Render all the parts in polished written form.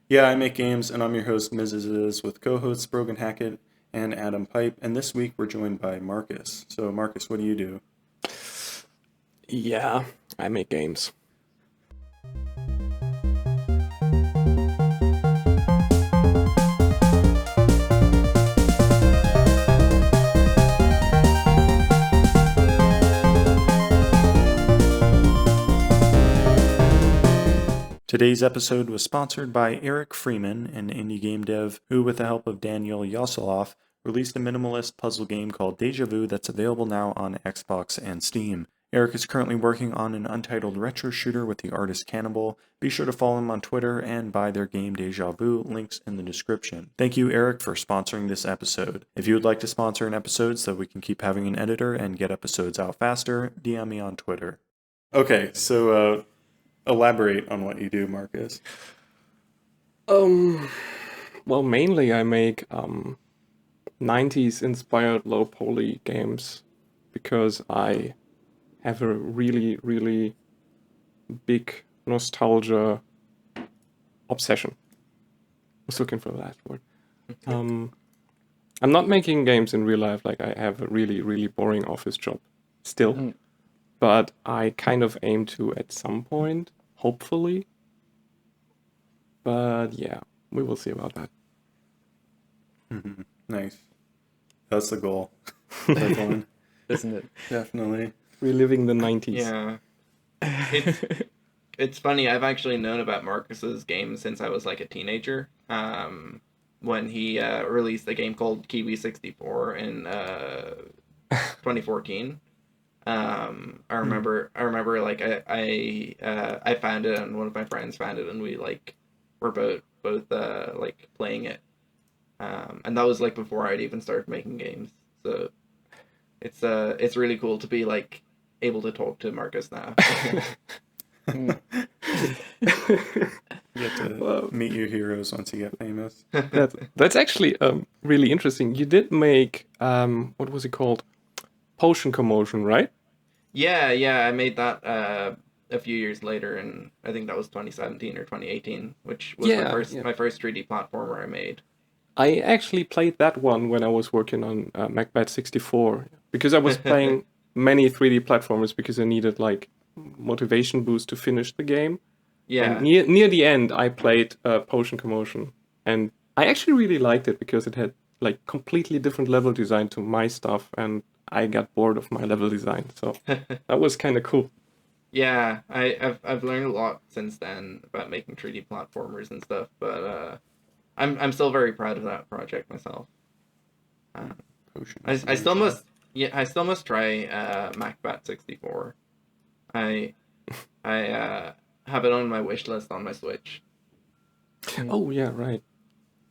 Yeah, I make games, and I'm your host, Miziziziz, with co-hosts Breogan Hackett and Adam Pype. And this week we're joined by Marcus. So, Marcus, what do you do? Yeah, I make games. Today's episode was sponsored by Eric Freeman, an indie game dev who, with the help of Daniel Yosoloff, released a minimalist puzzle game called Deja Vu that's available now on Xbox and Steam. Eric is currently working on an untitled retro shooter with the artist Cannibal. Be sure to follow him on Twitter and buy their game Deja Vu, links in the description. Thank you, Eric, for sponsoring this episode. If you would like to sponsor an episode so we can keep having an editor and get episodes out faster, DM me on Twitter. Okay, so elaborate on what you do, Marcus. Well, mainly I make 90s inspired low poly games because I have a really, really big nostalgia obsession. I was looking for that word. I'm not making games in real life, like I have a really, really boring office job still. But I kind of aim to at some point, hopefully. But yeah, we will see about that. Nice. That's the goal. Definitely. Isn't it? Definitely. Reliving the 90s. Yeah. It's funny, I've actually known about Marcus's game since I was like a teenager. When he released a game called Kiwi 64 in 2014. I remember like I found it and one of my friends found it and we like were both like playing it. And that was like before I'd even started making games. So it's really cool to be like able to talk to Marcus now. You get to meet your heroes once you get famous. That's actually really interesting. You did make what was it called? Potion Commotion, right? Yeah, I made that a few years later, and I think that was 2017 or 2018, which was my first 3D platformer I made. I actually played that one when I was working on Macbeth 64 because I was playing many 3D platformers because I needed like motivation boost to finish the game. Yeah. And near the end, I played Potion Commotion, and I actually really liked it because it had like completely different level design to my stuff, and I got bored of my level design, so that was kind of cool. Yeah, I've learned a lot since then about making 3D platformers and stuff, but I'm still very proud of that project myself. I still must try Macbeth 64. I have it on my wish list on my Switch. Oh yeah, right.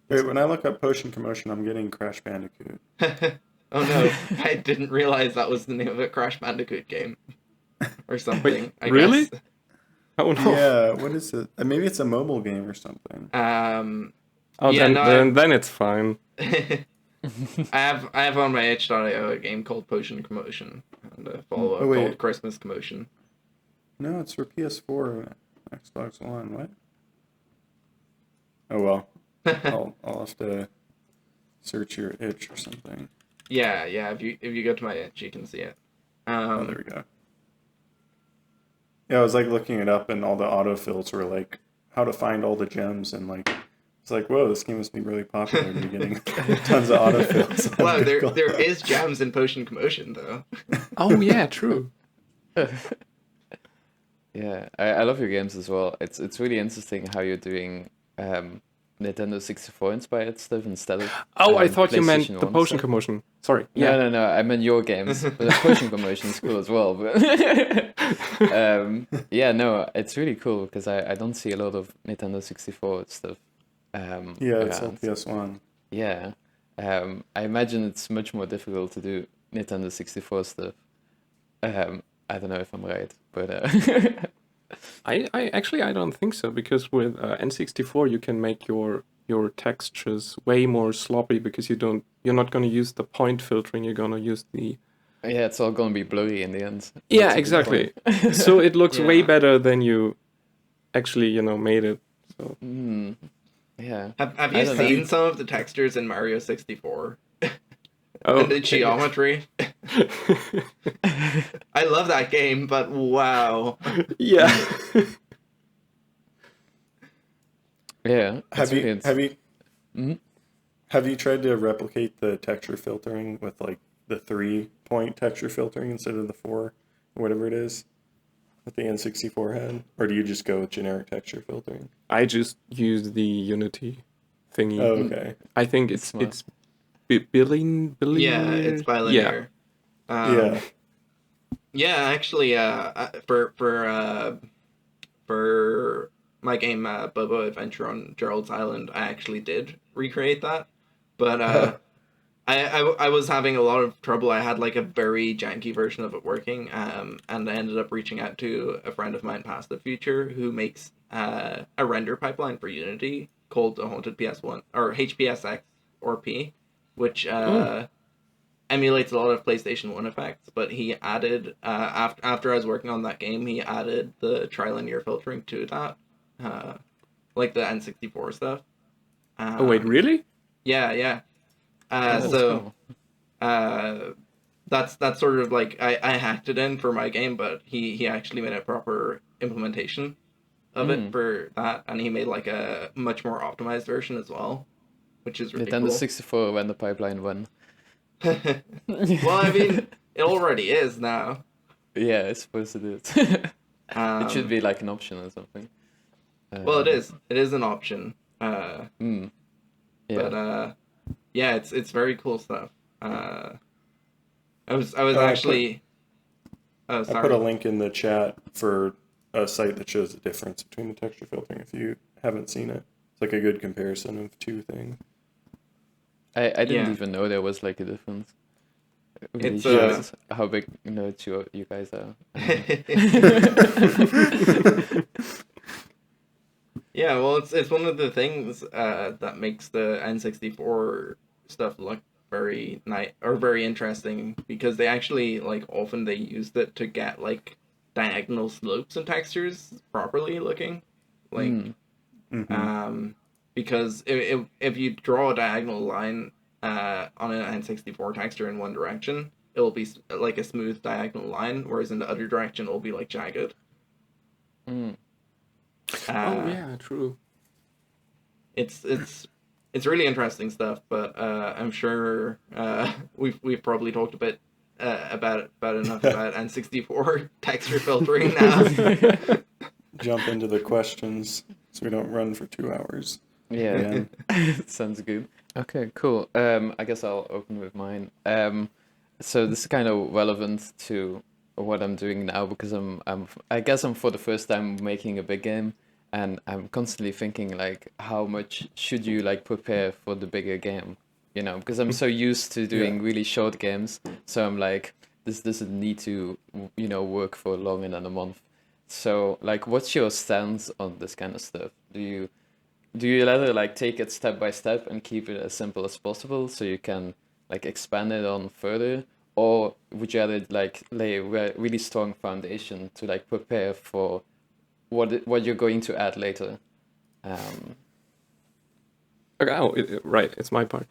Wait, when I look up Potion Commotion, I'm getting Crash Bandicoot. Oh no, I didn't realize that was the name of a Crash Bandicoot game. Or something. Wait, I really? guess. Oh no. Yeah, what is it? Maybe it's a mobile game or something. Oh, yeah, then it's fine. I have on my itch.io a game called Potion Commotion and a follow-up called Christmas Commotion. No, it's for PS4 and Xbox One. What? Oh well. I'll have to search your itch or something. Yeah. If you go to my itch, you can see it. Oh, there we go. Yeah, I was like looking it up, and all the autofills were like how to find all the gems, and like it's like, whoa, this game must be really popular. You're getting tons of autofills. Wow, there is gems in Potion Commotion though. Oh yeah, true. Yeah, I love your games as well. It's really interesting how you're doing Nintendo 64 inspired stuff instead of I thought you meant PlayStation the 1 Potion stuff. Commotion. Sorry. Yeah. No, I meant your games. But the Potion Commotion is cool as well. But yeah, no, it's really cool because I don't see a lot of Nintendo 64 stuff. Yeah, it's on around. PS1. Yeah, I imagine it's much more difficult to do Nintendo 64 stuff. I don't know if I'm right, but I actually I don't think so because with N64 you can make your textures way more sloppy because you're not going to use the point filtering. You're going to use the yeah, it's all gonna be blurry in the end. yeah, That's a good exactly. point. So it looks way Yeah. better than you actually made it. So Yeah. Have I you don't know. seen some of the textures in Mario 64 Oh, and the geometry? I love that game, but wow. yeah. Yeah. Have It's really you have you Mhm. have you tried to replicate the texture filtering with like the 3-point texture filtering instead of the 4 or whatever it is that the N64 had, or do you just go with generic texture filtering? I just use the Unity thingy. Oh, okay. I think It's it's smart. it's billion Yeah, it's Yeah. bilinear. Yeah. Yeah, actually, for my game Bobo Adventure on Gerald's Island, I actually did recreate that, but I was having a lot of trouble. I had like a very janky version of it working, and I ended up reaching out to a friend of mine, Past the Future, who makes a render pipeline for Unity called the Haunted PS1 or HPSX or P, which emulates a lot of PlayStation 1 effects, but he added, after I was working on that game, he added the trilinear filtering to that, like the N64 stuff. Oh wait, really? Yeah, yeah. Oh, that's So cool. that's sort of like I hacked it in for my game, but he actually made a proper implementation of it for that, and he made like a much more optimized version as well, which is really Nintendo cool. 64 when the pipeline won. Well, I mean, it already is now. Yeah, it's supposed to do it. It should Um, be like an option or something. well, it is. It is an option. Yeah. But yeah, it's very cool stuff. I was I put actually. Oh, I sorry. put a link in the chat for a site that shows the difference between the texture filtering if you haven't seen it. It's like a good comparison of two things. I didn't Yeah. even know there was like a difference. It really It's, shows how big nerds you guys are. Yeah, well, it's one of the things that makes the N64 stuff look very nice or very interesting, because they actually like often they used it to get like diagonal slopes and textures properly looking, like because if you draw a diagonal line on an N64 texture in one direction, it will be like a smooth diagonal line, whereas in the other direction it will be like jagged. Oh yeah, true. It's really interesting stuff, but I'm sure we've probably talked a bit about enough about N64 texture filtering now. Jump into the questions so we don't run for 2 hours. Yeah, sounds good. Okay, cool. I guess I'll open with mine. So this is kind of relevant to what I'm doing now, because I guess I'm for the first time making a big game, and I'm constantly thinking like, how much should you like prepare for the bigger game? You know, because I'm so used to doing really short games, so I'm like, this doesn't need to, work for longer than a month. So like, what's your stance on this kind of stuff? Do you rather like take it step by step and keep it as simple as possible so you can like expand it on further, or would you rather like lay a really strong foundation to like prepare for what you're going to add later? Okay, right, it's my part.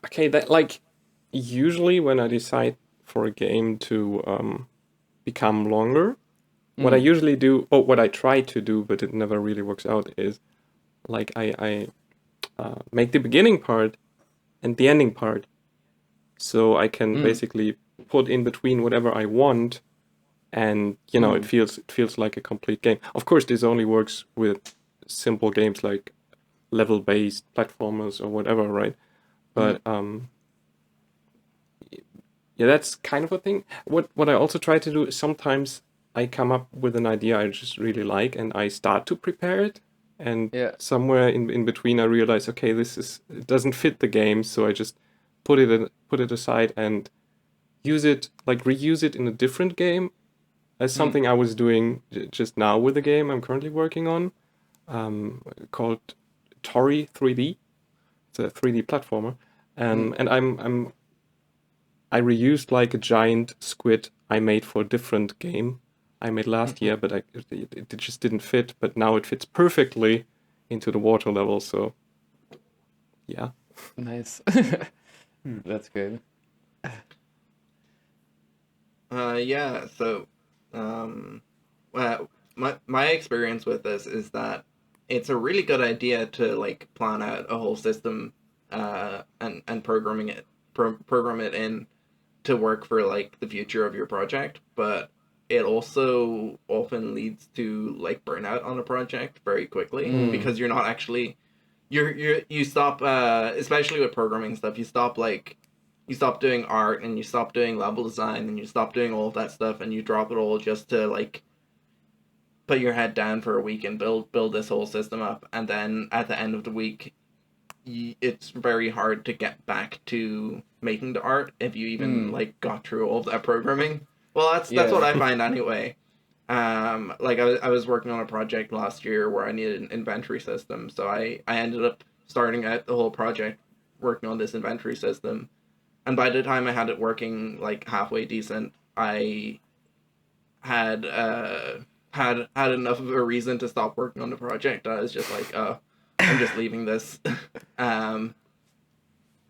Okay, that like usually when I decide for a game to become longer, what I usually do, or what I try to do, but it never really works out, is like I make the beginning part and the ending part, so I can basically put in between whatever I want, and it feels like a complete game. Of course, this only works with simple games like level-based platformers or whatever, right? But yeah, that's kind of a thing. What I also try to do is sometimes I come up with an idea I just really like, and I start to prepare it, and somewhere in between I realize, okay, it doesn't fit the game, so I just put it aside and reuse it in a different game, as something I was doing just now with the game I'm currently working on, called Tori 3D. It's a 3D platformer, and I reused like a giant squid I made for a different game I made last year, but it just didn't fit. But now it fits perfectly into the water level. So yeah. Nice. That's good. Yeah. So, well, my experience with this is that it's a really good idea to like plan out a whole system, and program it in to work for like the future of your project, but it also often leads to like burnout on a project very quickly because you're not actually you stop, especially with programming stuff, you stop doing art and you stop doing level design and you stop doing all of that stuff and you drop it all just to like put your head down for a week and build this whole system up, and then at the end of the week it's very hard to get back to making the art if you even like got through all of that programming. Well, that's what I find anyway. Like I was working on a project last year where I needed an inventory system, so I ended up starting out the whole project working on this inventory system, and by the time I had it working like halfway decent, I had had enough of a reason to stop working on the project. I was just like, oh, I'm just leaving this.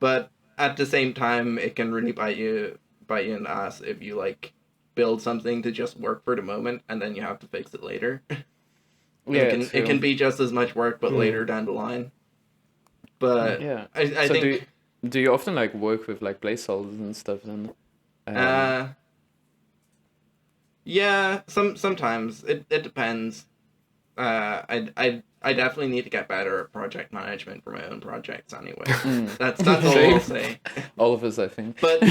But at the same time, it can really bite you in the ass if you like build something to just work for the moment and then you have to fix it later. Yeah, It can be just as much work, but later down the line. But yeah. I So think do you often like work with like placeholders and stuff then? yeah, sometimes it depends. I definitely need to get better at project management for my own projects anyway. That's all I'll say. All of us, I think. But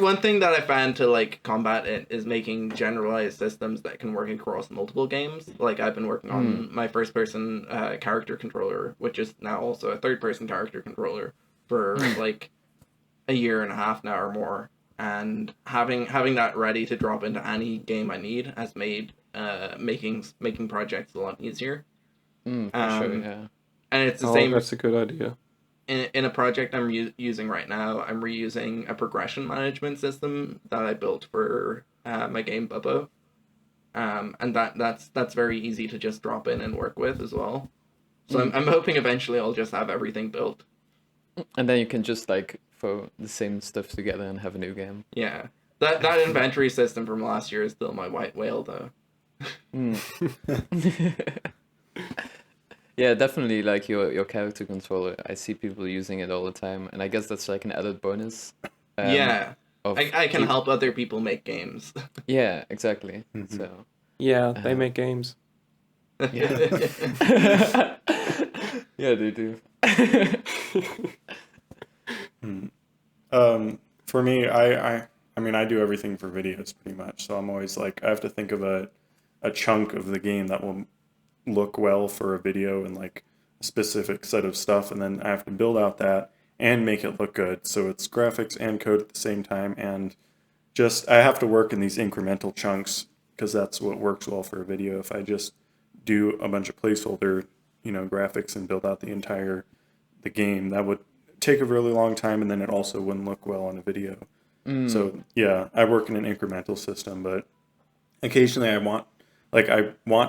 one thing that I found to like combat it is making generalized systems that can work across multiple games. Like I've been working on my first person character controller, which is now also a third person character controller for like a year and a half now or more. And having that ready to drop into any game I need has made making projects a lot easier. For sure, yeah. And it's the Oh, same that's a good idea. in a project I'm using right now. I'm reusing a progression management system that I built for my game Bubbo, and that's very easy to just drop in and work with as well. So I'm hoping eventually I'll just have everything built. And then you can just like throw the same stuff together and have a new game. Yeah, that inventory system from last year is still my white whale though. Yeah, definitely like your character controller. I see people using it all the time, and I guess that's like an added bonus. Yeah, of I can keep- help other people make games. Yeah, exactly. So Yeah, they make games. yeah, yeah, they do. For me, I mean, I do everything for videos pretty much. So I'm always like, I have to think of a chunk of the game that will look well for a video and like a specific set of stuff. And then I have to build out that and make it look good. So it's graphics and code at the same time. And just, I have to work in these incremental chunks because that's what works well for a video. If I just do a bunch of placeholder, graphics and build out the game, that would take a really long time, and then it also wouldn't look well on a video. So yeah, I work in an incremental system, but occasionally I want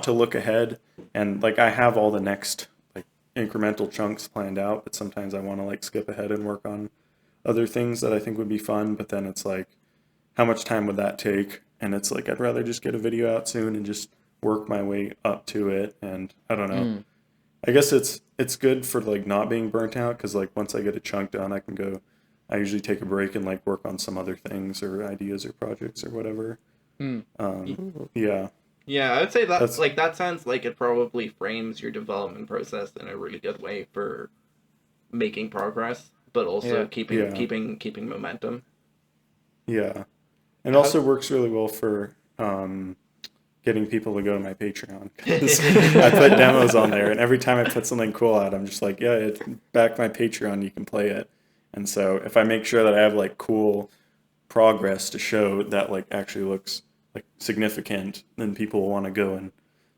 to look ahead, and like I have all the next like incremental chunks planned out, but sometimes I want to like skip ahead and work on other things that I think would be fun, but then it's like, how much time would that take? And it's like, I'd rather just get a video out soon and just work my way up to it. And I don't know. I guess it's good for like not being burnt out, because like once I get a chunk done, I usually take a break and like work on some other things or ideas or projects or whatever. Yeah. Yeah, I would say that sounds like it probably frames your development process in a really good way for making progress, but also keeping momentum. Yeah. And it also works really well for getting people to go to my Patreon, because I put demos on there, and every time I put something cool out, I'm just like, yeah, it's back my Patreon, you can play it. And so if I make sure that I have like cool progress to show that like actually looks like significant, then people will want to go and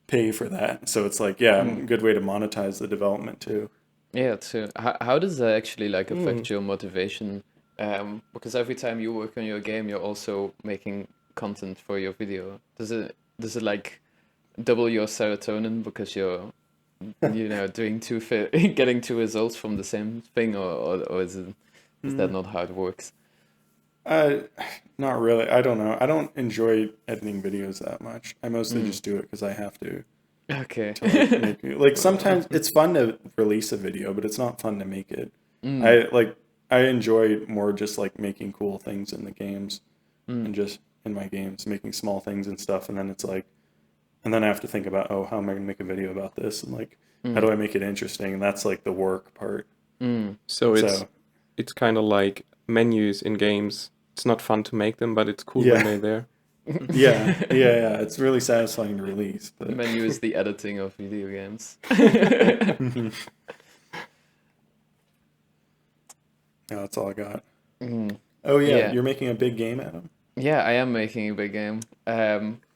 pay for that. So it's like, yeah, a good way to monetize the development too. Yeah, too. How does that actually like affect your motivation? Because every time you work on your game, you're also making content for your video. Does it like double your serotonin because you're doing getting two results from the same thing, or is that not how it works? Not really. I don't know. I don't enjoy editing videos that much. I mostly just do it because I have to. Okay. To like sometimes it's fun to release a video, but it's not fun to make it. I enjoy more just like making cool things in the games and just in my games making small things and stuff, and then it's like, and then I have to think about, oh, how am I gonna make a video about this, and like how do I make it interesting, and that's like the work part. So it's kind of like menus in games. It's not fun to make them, but it's cool when they're there. Yeah. It's really satisfying to release. But... The menu is the editing of video games. No, that's all I got. Oh Yeah. You're making a big game, Adam? Yeah, I am making a big game.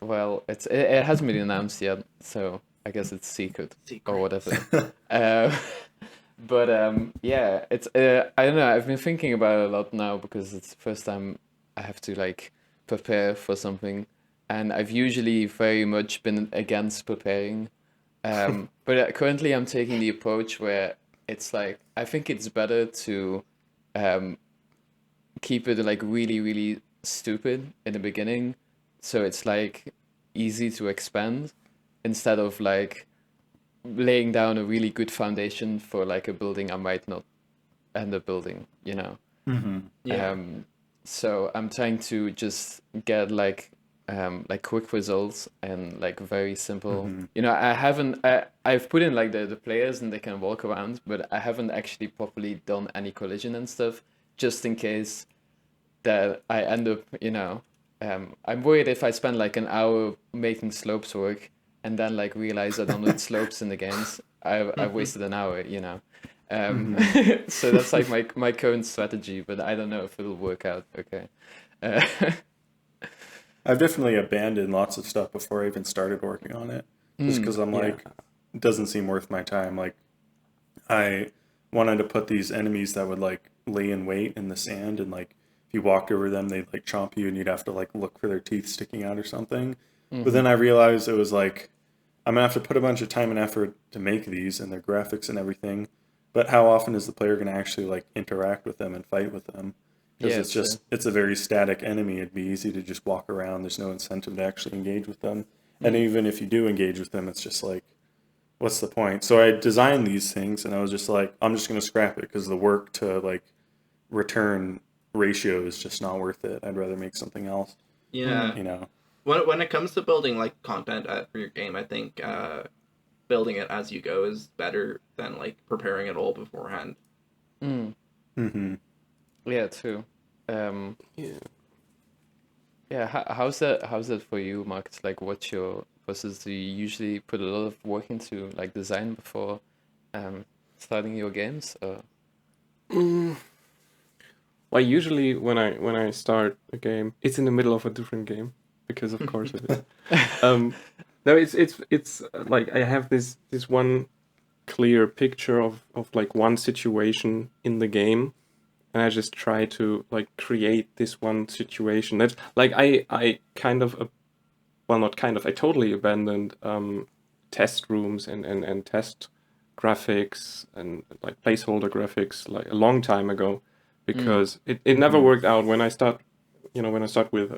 Well, it hasn't been announced yet, so I guess it's secret. Or whatever. But yeah, it's I don't know. I've been thinking about it a lot now because it's the first time I have to like prepare for something, and I've usually very much been against preparing. But currently, I'm taking the approach where it's like I think it's better to keep it like really, really stupid in the beginning, so it's like easy to expand, instead of like laying down a really good foundation for like a building I might not end up building, So I'm trying to just get like quick results and like very simple. I've put in like the players and they can walk around, but I haven't actually properly done any collision and stuff, just in case that I end up, I'm worried if I spend like an hour making slopes work and then like realize I don't need slopes in the games, I've wasted an hour, So that's like my current strategy, but I don't know if it'll work out okay. I've definitely abandoned lots of stuff before I even started working on it, just because I'm like, it doesn't seem worth my time. Like, I wanted to put these enemies that would like lay in wait in the sand, and like if you walked over them, they'd like chomp you, and you'd have to like look for their teeth sticking out or something. But then I realized it was like, I'm gonna have to put a bunch of time and effort to make these and their graphics and everything. But how often is the player gonna actually like interact with them and fight with them? Because it's a very static enemy. It'd be easy to just walk around. There's no incentive to actually engage with them. And even if you do engage with them, it's just like, what's the point? So I designed these things, and I was just like, I'm just gonna scrap it because the work to like return ratio is just not worth it. I'd rather make something else. Yeah. When it comes to building like content for your game, I think building it as you go is better than like preparing it all beforehand. Yeah, too. How's that for you, Mark? It's like, what's your process? Do you usually put a lot of work into like design before starting your games? Or? Well, usually when I start a game, it's in the middle of a different game, because of course it is. No, it's like I have this one clear picture of like one situation in the game, and I just try to like create this one situation. That's like I kind of I totally abandoned test rooms and test graphics and like placeholder graphics like a long time ago, because it never worked out when I start with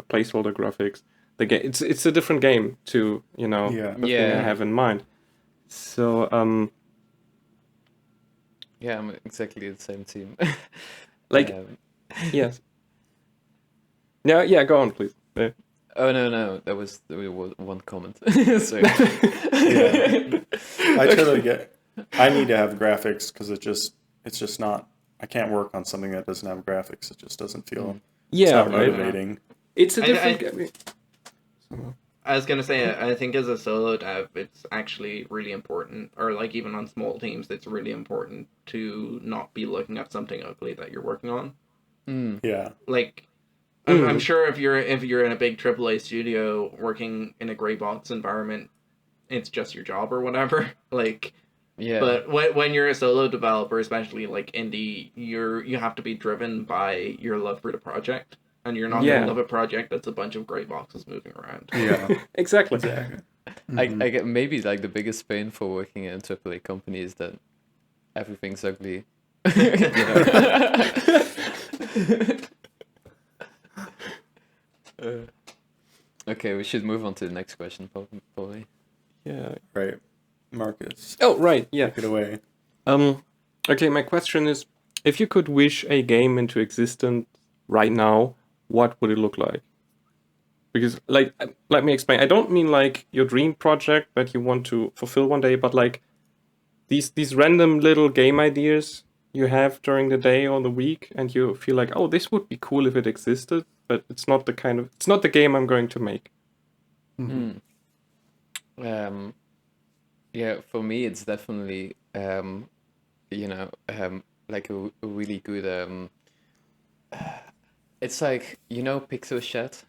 placeholder graphics. The game it's a different game to the thing I have in mind. So yeah, I'm exactly the same team. like yes. Yeah, go on, please. Yeah. Oh no, there was one comment. So I totally get. I need to have graphics because it's just not. I can't work on something that doesn't have graphics. It just doesn't feel. It's not motivating. It's a different. I was gonna say, I think as a solo dev, it's actually really important, or like even on small teams, it's really important to not be looking at something ugly that you're working on. Yeah. Like, I'm sure if you're in a big AAA studio working in a gray box environment, it's just your job or whatever. Like, yeah. But when you're a solo developer, especially like indie, you have to be driven by your love for the project. And you're not going to love a project that's a bunch of gray boxes moving around. Yeah. Exactly. I get maybe like the biggest pain for working in a AAA company is that everything's ugly. You know? Okay, we should move on to the next question, probably. Yeah. Right. Marcus, Oh, right. Yeah. take it away. Okay, my question is, if you could wish a game into existence right now, what would it look like? Because, like, let me explain. I don't mean like your dream project that you want to fulfill one day, but like these random little game ideas you have during the day or the week, and you feel like, oh, this would be cool if it existed, but it's not the game I'm going to make. Yeah, for me, it's definitely like a really good it's like, Pixel Chat.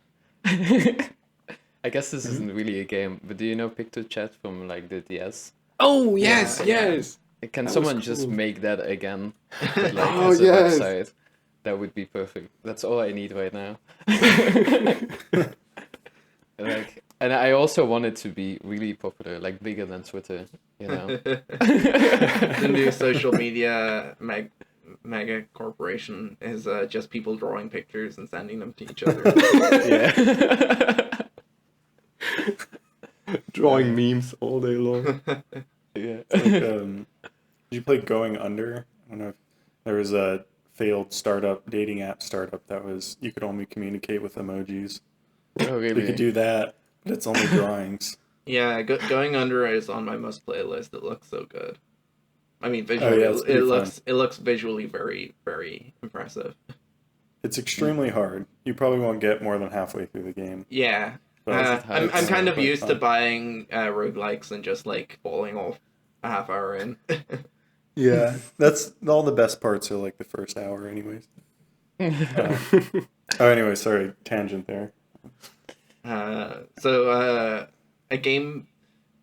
I guess this isn't really a game, but do you know Pixel Chat from like the DS? Oh yes, Yeah. yes. Can That was someone just cool. make that again? But, like, Oh, as a yes. website? That would be perfect. That's all I need right now. And I also want it to be really popular, like bigger than Twitter, The new social media mega corporation is just people drawing pictures and sending them to each other. Yeah. Drawing memes all day long. Yeah. It's like, did you play Going Under? I don't know if there was a failed dating app startup that was, you could only communicate with emojis. Oh, So you really? could do that, but it's only drawings. Yeah, Going Under is on my must play list. It looks so good. I mean, visually, yeah, it's pretty fun. it looks visually very, very impressive. It's extremely hard. You probably won't get more than halfway through the game. Yeah, But I'm it's kind of quite used to fun. buying roguelikes and just like falling off a half hour in. Yeah, that's all the best parts are like the first hour, anyways. Anyway, sorry, tangent there. So a game.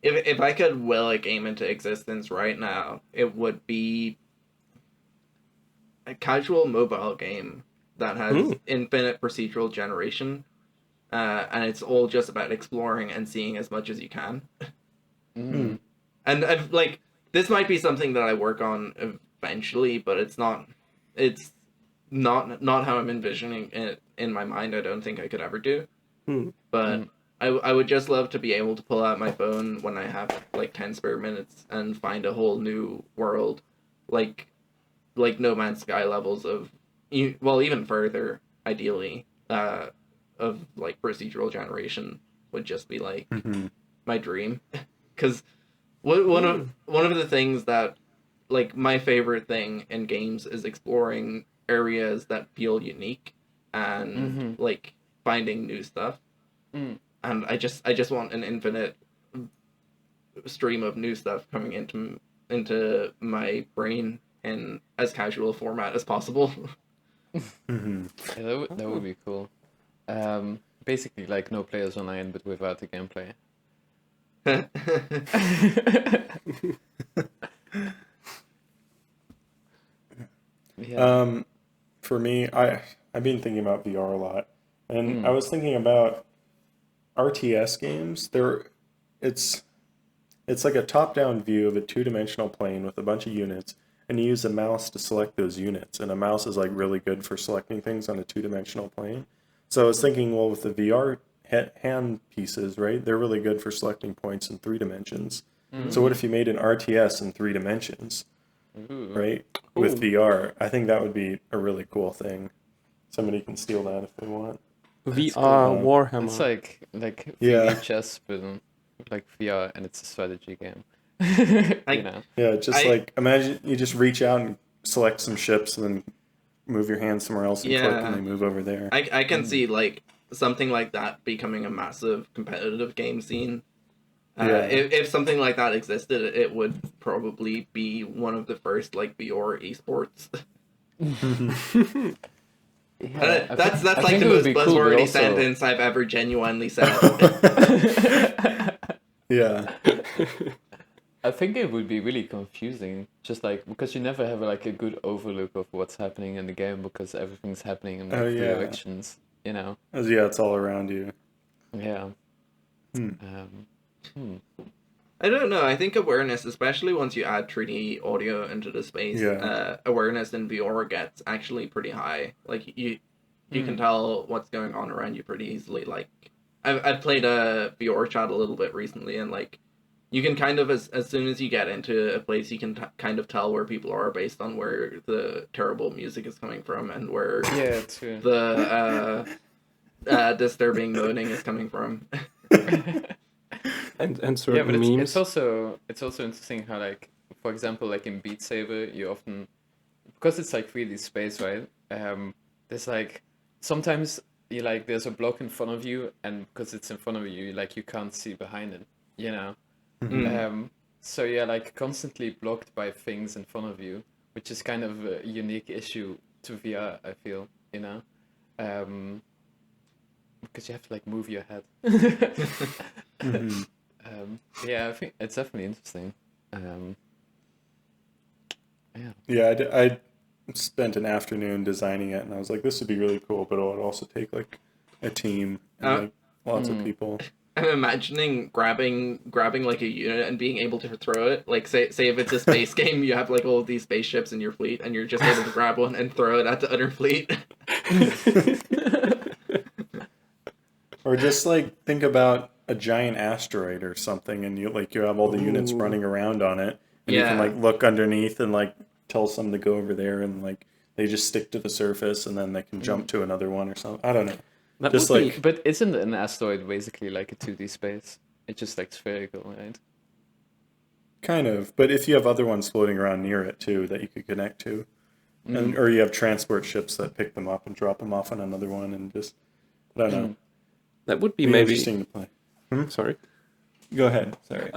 If I could will a game into existence right now, it would be a casual mobile game that has infinite procedural generation, and it's all just about exploring and seeing as much as you can. And like this might be something that I work on eventually, but it's not how I'm envisioning it in my mind. I don't think I could ever do. But I would just love to be able to pull out my phone when I have like 10 spare minutes and find a whole new world, like No Man's Sky levels of, well, even further, ideally, of like procedural generation would just be like my dream. Because one of the things that, like, my favorite thing in games is exploring areas that feel unique and like finding new stuff. And I just want an infinite stream of new stuff coming into my brain in as casual a format as possible. Yeah, that would be cool. Basically, like No Players Online, but without the gameplay. Yeah. For me, I've been thinking about VR a lot, and I was thinking about RTS games. It's like a top-down view of a two-dimensional plane with a bunch of units, and you use a mouse to select those units, and a mouse is like really good for selecting things on a two-dimensional plane. So I was thinking, well, with the VR hand pieces, right, they're really good for selecting points in 3 dimensions. So what if you made an RTS in 3 dimensions, right, with VR? I think that would be a really cool thing. Somebody can steal that if they want. VR Warhammer. It's like 3D Yeah. chess, but like VR, and it's a strategy game. Yeah, just like imagine you just reach out and select some ships and then move your hand somewhere else and click and they move over there. I can see like something like that becoming a massive competitive game scene. If something like that existed, it would probably be one of the first like VR esports. That's like the most buzzwordy sentence I've ever genuinely said. Yeah. I think it would be really confusing, just like because you never have like a good overlook of what's happening in the game because everything's happening in like 3 directions, Yeah, it's all around you. Yeah. I don't know. I think awareness, especially once you add 3D audio into the space, awareness in VR gets actually pretty high. Like you can tell what's going on around you pretty easily. Like I've played a VR chat a little bit recently, and like you can kind of as soon as you get into a place, you can kind of tell where people are based on where the terrible music is coming from and where true. the disturbing moaning is coming from. and certain but memes. It's also interesting how, like, for example, like in Beat Saber, you often, because it's like 3D space, right? There's like sometimes you like there's a block in front of you, and because it's in front of you, like you can't see behind it, you know. So you're like constantly blocked by things in front of you, which is kind of a unique issue to VR, I feel, you know. Because you have to like move your head. Yeah, I think it's definitely interesting. I spent an afternoon designing it, and I was like, this would be really cool, but it would also take like a team and like lots of people. I'm imagining grabbing like a unit and being able to throw it. Like say if it's a space game, you have like all of these spaceships in your fleet, and you're just able to grab one and throw it at the other fleet. Or just like think about a giant asteroid or something, and you have all the units running around on it, and you can like look underneath and like tell some to go over there, and like they just stick to the surface, and then they can jump to another one or something. I don't know. Just like, but isn't an asteroid basically like a 2D space? It's just like spherical, right? kind of. But if you have other ones floating around near it too that you could connect to, and or you have transport ships that pick them up and drop them off on another one, and just I don't know. That would be It'd maybe interesting to play. Sorry. Go ahead. Sorry.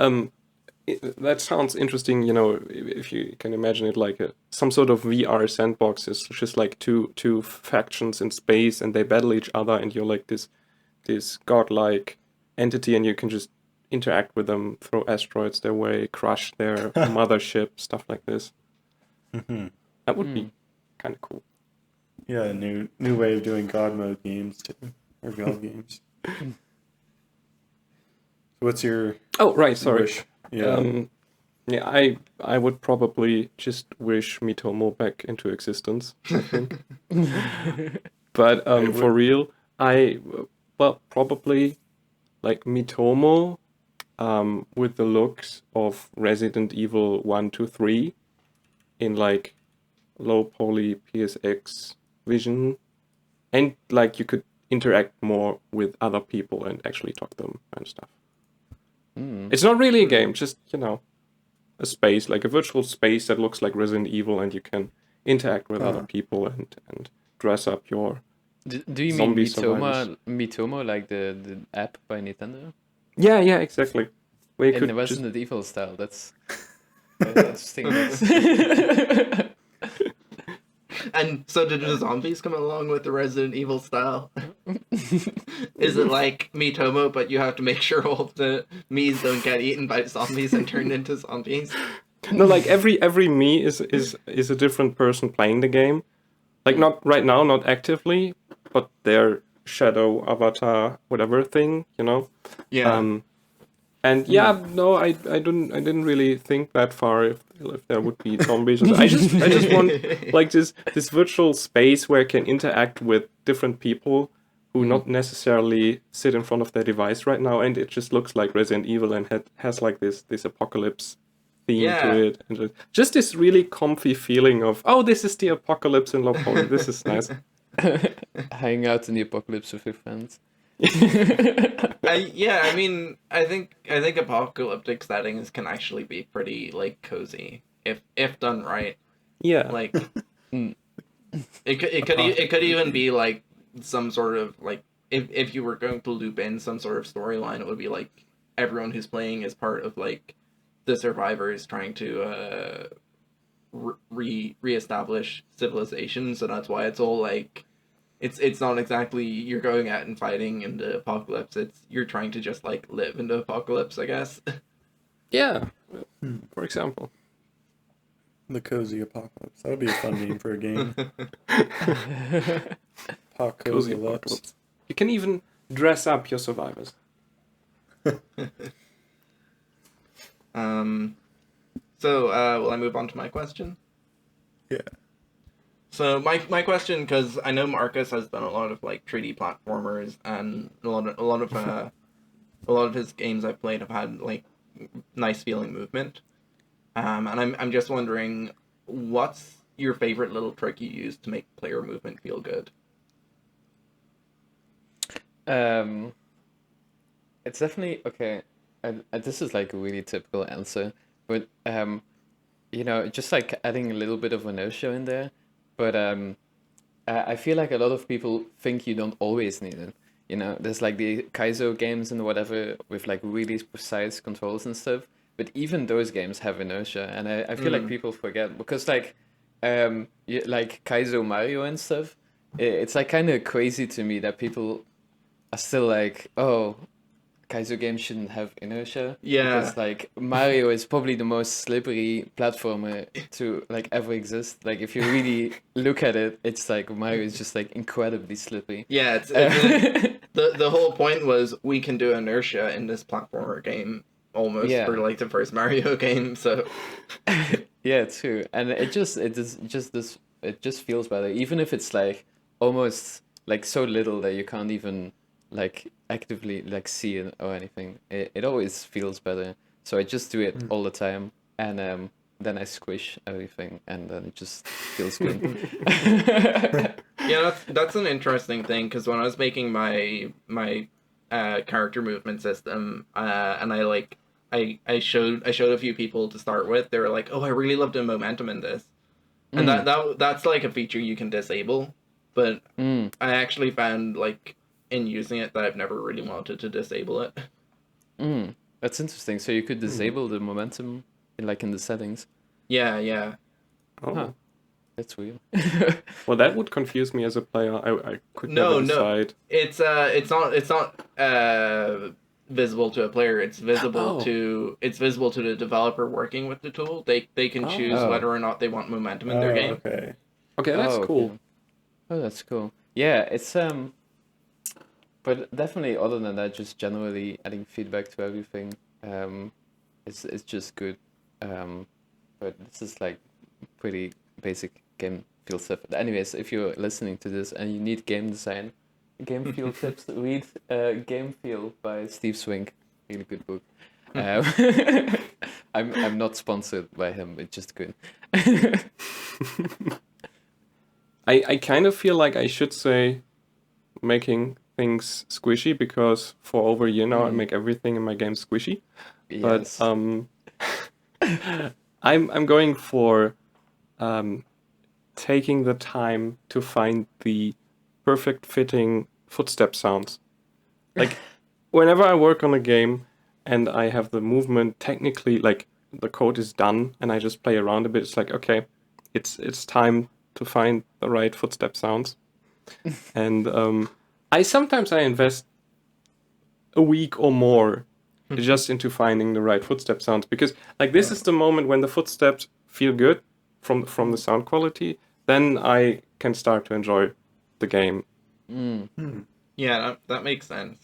That sounds interesting. You know, if you can imagine it like some sort of VR sandbox is just like two factions in space, and they battle each other, and you're like this godlike entity, and you can just interact with them, throw asteroids their way, crush their mothership, stuff like this. That would be kind of cool. Yeah, a new way of doing God mode games too, or God games. What's your sorry. wish? Yeah. I would probably just wish Mitomo back into existence, I think. But for real, probably like Mitomo with the looks of Resident Evil 1, 2, 3 in like low poly PSX vision, and like you could interact more with other people and actually talk to them and stuff. It's not really a game, just, you know, a space, like a virtual space that looks like Resident Evil, and you can interact with other people and dress up your Do you mean zombie survivors. Mitomo, like the app by Nintendo? Yeah, exactly. Where you In could the just... Resident Evil style, that's interesting. And so did the zombies come along with the Resident Evil style? Is it like Mitomo, but you have to make sure all the Miis don't get eaten by zombies and turned into zombies? No, like every Mii is a different person playing the game. Like not right now, not actively, but their shadow avatar, whatever thing, you know. Yeah. And I didn't really think that far if there would be zombies. I just want like this virtual space where I can interact with different people who not necessarily sit in front of their device right now, and it just looks like Resident Evil and has like this apocalypse theme to it, and just this really comfy feeling of, oh, this is the apocalypse in low poly. This is nice. Hanging out in the apocalypse with your friends. I mean, I think apocalyptic settings can actually be pretty like cozy if done right. Yeah. Like it could even be like some sort of like if you were going to loop in some sort of storyline, it would be like everyone who's playing is part of like the survivors trying to reestablish civilization. So that's why it's all like it's not exactly you're going out and fighting in the apocalypse. It's you're trying to just like live in the apocalypse, I guess. Yeah. For example. The cozy apocalypse. That would be a fun name for a game. Cozy apocalypse. You can even dress up your survivors. So will I move on to my question? Yeah. So my question, because I know Marcus has done a lot of like 3D platformers, and a lot of his games I've played have had like nice feeling movement. And I'm just wondering, what's your favorite little trick you use to make player movement feel good? Um, it's definitely okay. And this is like a really typical answer, but just like adding a little bit of inertia in there. But I feel like a lot of people think you don't always need it. There's like the Kaizo games and whatever with like really precise controls and stuff. But even those games have inertia, and I feel like people forget because like Kaizo Mario and stuff. It's like kind of crazy to me that people are still like, oh, Kaizo games shouldn't have inertia Yeah. because like Mario is probably the most slippery platformer to like ever exist. Like if you really look at it, it's like Mario is just like incredibly slippery. Yeah, the whole point was we can do inertia in this platformer game almost for Yeah. like the first Mario game. So Yeah, true. And it just feels better, even if it's like almost like so little that you can't even like actively like see it or anything. It always feels better. So I just do it all the time, and then I squish everything, and then it just feels good. yeah, that's an interesting thing because when I was making my character movement system, and I showed a few people to start with, they were like, "Oh, I really love the momentum in this," and that's like a feature you can disable, but Mm. I actually found like in using it that I've never really wanted to disable it. That's interesting. So you could disable the momentum in the settings. Yeah. Oh. Huh. That's weird. Well, that would confuse me as a player. I could never decide. It's not visible to a player. It's visible to the developer working with the tool. They can choose Oh. whether or not they want momentum in their game. Okay. Okay, that's cool. Okay. Oh, that's cool. Yeah, it's but definitely other than that, just generally adding feedback to everything, it's just good. But this is like pretty basic game feel stuff. But anyways, if you're listening to this and you need game design, game feel tips, read Game Feel by Steve Swink. Really good book. I'm not sponsored by him. It's just good. I kind of feel like I should say making things squishy because for over a year now I make everything in my game squishy. Yes. But I'm going for taking the time to find the perfect fitting footstep sounds. Like whenever I work on a game and I have the movement technically like the code is done and I just play around a bit, it's like okay, it's time to find the right footstep sounds. And I sometimes invest a week or more just into finding the right footstep sounds because like this is the moment when the footsteps feel good from the sound quality, then I can start to enjoy the game. Yeah, that makes sense.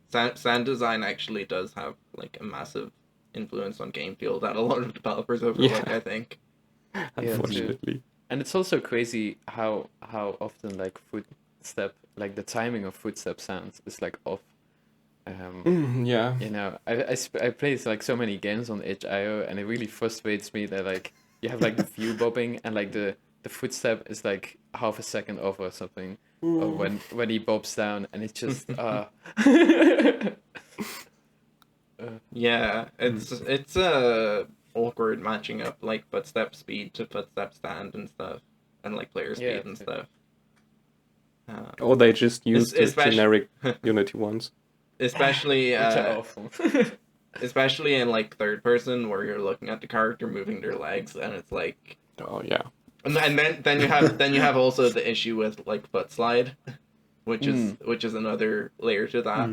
Sound design actually does have like a massive influence on game feel that a lot of developers overlook, I think. Unfortunately. And it's also crazy how often like footstep, like the timing of footstep sounds is like off. Yeah. I play like so many games on itch.io and it really frustrates me that like you have like the view bobbing and like the footstep is like half a second off or something. Or when he bobs down and it's just Yeah, it's awkward matching up like footstep speed to footstep stand and stuff, and like player speed and stuff. Or they just use the especially- generic Unity ones. Especially which are awful. especially in like third person where you're looking at the character moving their legs and it's like Oh yeah. and then you have also the issue with like foot slide, which is another layer to that.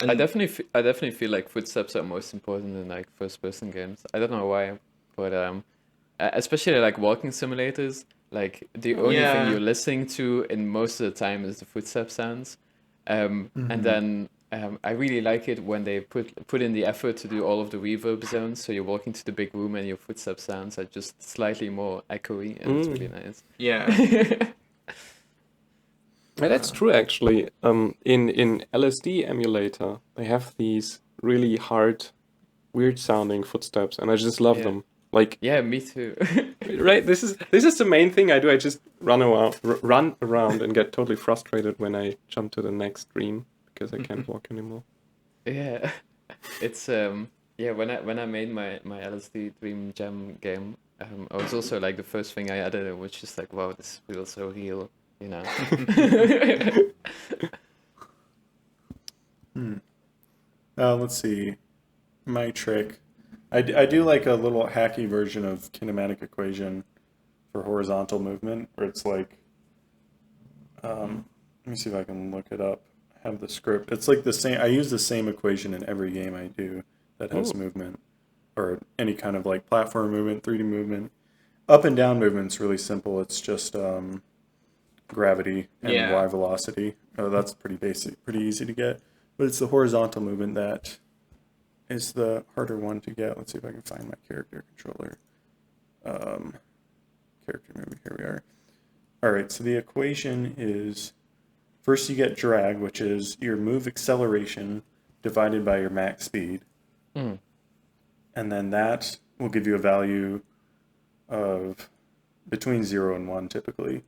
And I definitely feel like footsteps are most important in like first person games. I don't know why, but especially like walking simulators, like the only thing you're listening to in most of the time is the footstep sounds. And then I really like it when they put in the effort to do all of the reverb zones. So you walk into the big room and your footstep sounds are just slightly more echoey, and it's really nice. Yeah. Yeah, that's true actually. In LSD emulator, they have these really hard, weird sounding footsteps, and I just love Yeah. them. Like, Yeah, me too. right, this is the main thing I do. I just run around and get totally frustrated when I jump to the next dream because I can't walk anymore. Yeah, it's yeah. When I made my LSD Dream Jam game, I was also like the first thing I added. It was just like, wow, this feels so real, you know. Let's see. My trick. I do like a little hacky version of kinematic equation for horizontal movement, where it's like, let me see if I can look it up. I have the script. It's like the same. I use the same equation in every game I do that has movement, or any kind of like platform movement, 3D movement. Up and down movement's really simple. It's just gravity and y velocity. That's pretty basic, pretty easy to get. But it's the horizontal movement that is the harder one to get. Let's see if I can find my character controller. Character movie, here we are. All right, so the equation is, first you get drag, which is your move acceleration divided by your max speed. And then that will give you a value of between 0 and 1 typically.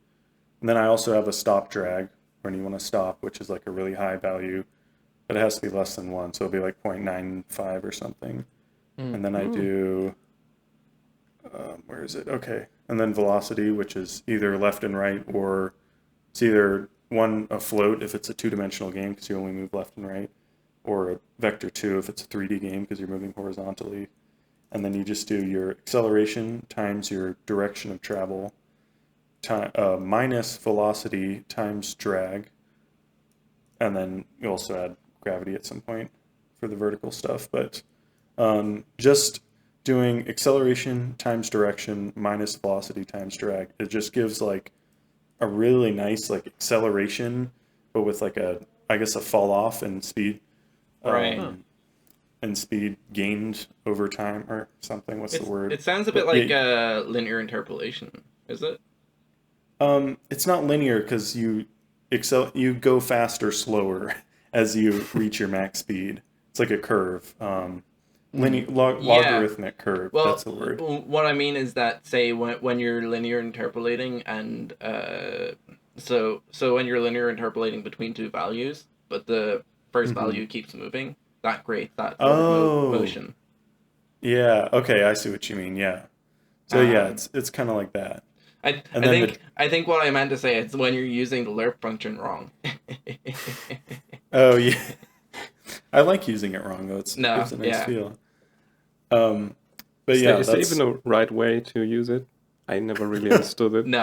And then I also have a stop drag when you want to stop, which is like a really high value, but it has to be less than 1, so it'll be like 0.95 or something. And then I do, where is it? Okay. And then velocity, which is either left and right, or it's either one afloat if it's a two-dimensional game because you only move left and right, or a vector 2 if it's a 3D game because you're moving horizontally. And then you just do your acceleration times your direction of travel minus velocity times drag. And then you also add gravity at some point for the vertical stuff. But just doing acceleration times direction minus velocity times drag, it just gives like a really nice like acceleration, but with like a, I guess, a fall off in speed. Right. And speed gained over time or something. What's the word? It sounds a bit like linear interpolation, is it? It's not linear because you go faster, slower as you reach your max speed. It's like a curve. Logarithmic curve. Well, that's the word. What I mean is that, say, when you're linear interpolating, and so when you're linear interpolating between two values, but the first value keeps moving, that creates that sort of motion. Yeah. Okay, I see what you mean. Yeah. So yeah, it's kind of like that. I think what I meant to say is when you're using the lerp function wrong. Oh yeah. I like using it wrong though. It gives a nice feel. But yeah, is there even a right way to use it? I never really understood it. No,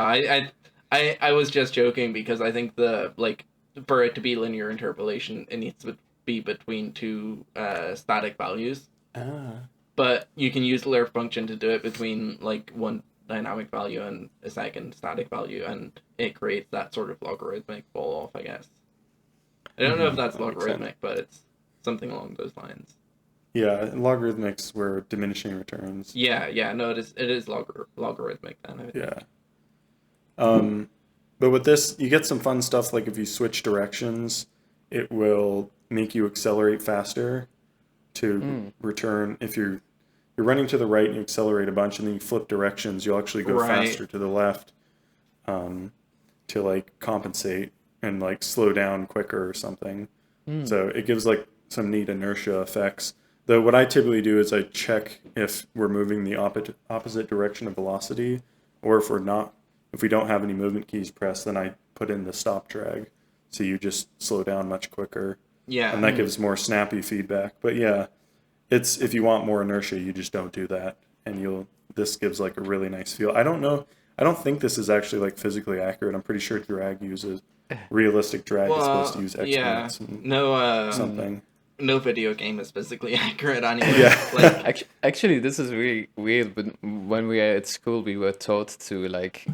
I was just joking because I think for it to be linear interpolation, it needs to be between two static values. But you can use the lerp function to do it between like one dynamic value and a second static value, and it creates that sort of logarithmic fall off, I guess. I don't know if that's logarithmic, but it's something along those lines. Yeah, logarithmics were diminishing returns. Yeah, no, it is logarithmic then. Yeah. But with this, you get some fun stuff, like if you switch directions, it will make you accelerate faster to return. If you're running to the right and you accelerate a bunch and then you flip directions, you'll actually go faster to the left to like compensate and like slow down quicker or something. So it gives like some neat inertia effects. Though what I typically do is I check if we're moving the opposite direction of velocity, or if we're not. If we don't have any movement keys pressed, then I put in the stop drag, so you just slow down much quicker. Yeah, and that gives more snappy feedback. But yeah, it's if you want more inertia, you just don't do that, and this gives like a really nice feel. I don't know. I don't think this is actually like physically accurate. I'm pretty sure drag uses realistic drag is supposed to use exponents and something. No video game is physically accurate anyway. Yeah. Actually, this is really weird. But when we were at school, we were taught to like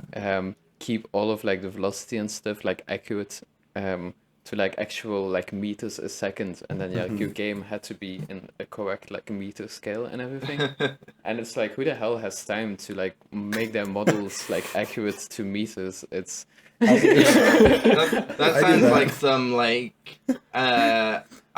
keep all of like the velocity and stuff like accurate. to like actual like meters a second, and then like your game had to be in a correct like meter scale and everything. And it's like, who the hell has time to like make their models like accurate to meters? It's That I do sounds that. like some like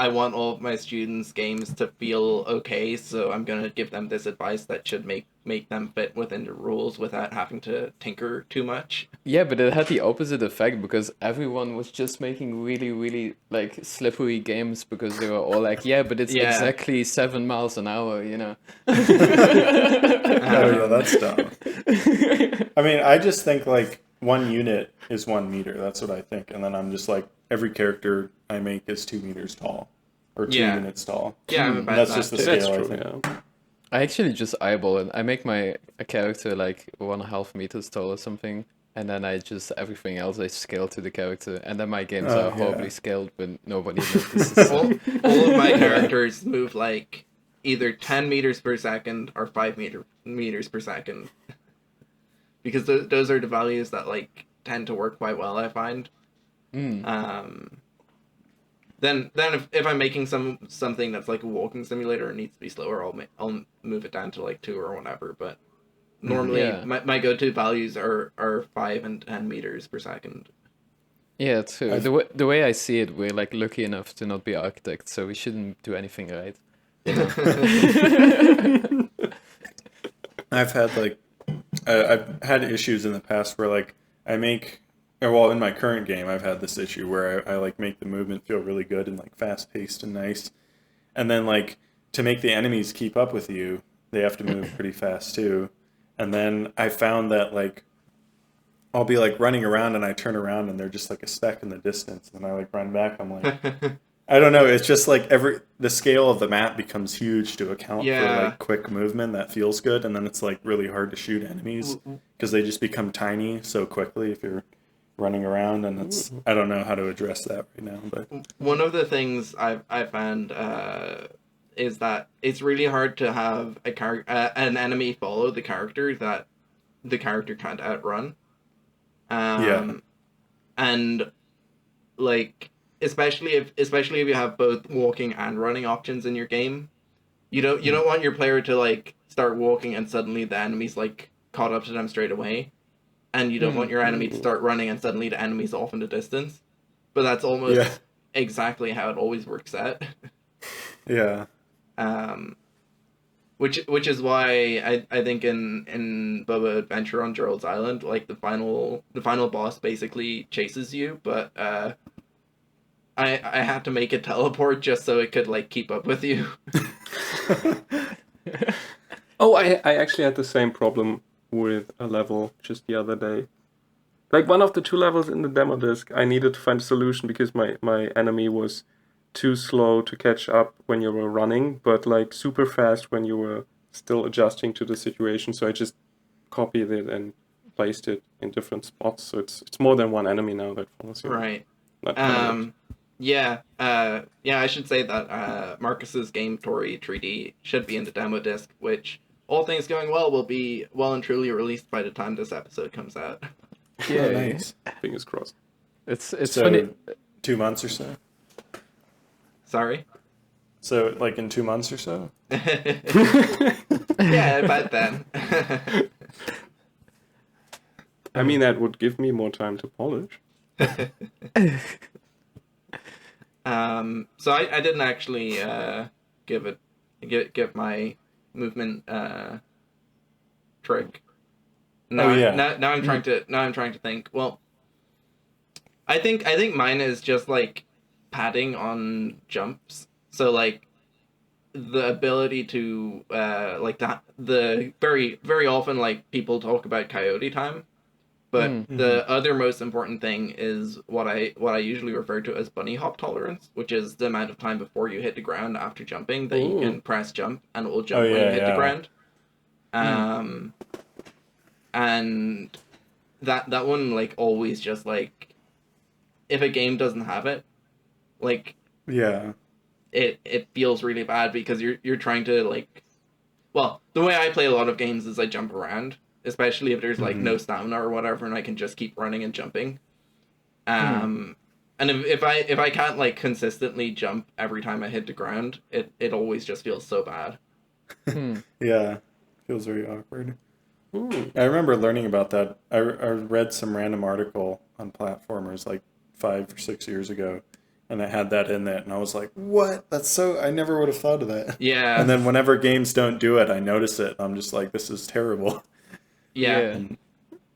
I want all of my students' games to feel okay, so I'm gonna give them this advice that should make them fit within the rules without having to tinker too much. yeah, but it had the opposite effect because everyone was just making really, really like slippery games because they were all like, yeah, but it's Yeah. exactly 7 miles an hour, you know. Oh yeah, that's dumb. I mean, I just think like 1 unit is 1 meter. That's what I think, and then I'm just like every character I make is 2 meters tall, or 2 Yeah. units tall. Yeah, I'm And about that's that just the too. scale. That's I true. think. Yeah. I actually just eyeball it. I make a character like 1.5 meters tall or something, and then I just everything else I scale to the character, and then my games Oh, are horribly yeah. scaled, but nobody notices. All of my characters move like either 10 meters per second or 5 meters per second. Because those are the values that like tend to work quite well, I find. Then if I'm making something that's like a walking simulator and needs to be slower, I'll move it down to like 2 or whatever. But normally Yeah. my go-to values are 5 and 10 meters per second. Yeah, too. The way I see it, we're like lucky enough to not be architects, so we shouldn't do anything right. You know? I've had like I've had issues in the past where like I make, or well, in my current game I've had this issue where I like make the movement feel really good and like fast paced and nice, and then like to make the enemies keep up with you, they have to move pretty fast too. And then I found that like I'll be like running around and I turn around and they're just like a speck in the distance, and I like run back. I'm like, I don't know. It's just like the scale of the map becomes huge to account for Yeah. like quick movement that feels good, and then it's like really hard to shoot enemies because they just become tiny so quickly if you're running around, and it's I don't know how to address that right now, but One of the things I found is that it's really hard to have an enemy follow the character that the character can't outrun. Yeah. And like especially if you have both walking and running options in your game, you don't want your player to like start walking and suddenly the enemy's like caught up to them straight away, and you don't want your enemy to start running and suddenly the enemy's off in the distance. But that's almost Yeah. exactly how it always works out. Yeah. Which is why I think in Boba Adventure on Gerald's Island, like the final boss basically chases you, but I had to make it teleport just so it could like keep up with you. Oh, I actually had the same problem with a level just the other day. Like one of the 2 levels in the demo disc, I needed to find a solution because my enemy was too slow to catch up when you were running, but like super fast when you were still adjusting to the situation. So I just copied it and placed it in different spots. So it's more than one enemy now that follows you. Right. That kind of Yeah. I should say that Marcus's Game Story 3D should be in the demo disc, which, all things going well, will be well and truly released by the time this episode comes out. Yeah, Oh, nice. fingers crossed. It's So funny. 2 months or so. Sorry. So like in 2 months or so. Yeah, about then. I mean, that would give me more time to polish. So I didn't actually give my movement trick. Now, Oh, yeah. now I'm trying to think. Well, I think mine is just like padding on jumps. So like the ability to like that the very often like people talk about coyote time, but the other most important thing is what I usually refer to as bunny hop tolerance, which is the amount of time before you hit the ground after jumping that you can press jump and it will jump when you hit the ground. And that one like always just like if a game doesn't have it, like Yeah. it feels really bad because you're trying to like, well, the way I play a lot of games is I jump around, especially if there's like no stamina or whatever, and I can just keep running and jumping. And if I can't like consistently jump every time I hit the ground, it always just feels so bad. Yeah, feels very awkward. Hmm. I remember learning about that. I read some random article on platformers like 5 or 6 years ago, and it had that in it, and I was like, "What? That's so." I never would have thought of that. Yeah. And then whenever games don't do it, I notice it. I'm just like, "This is terrible." Yeah. And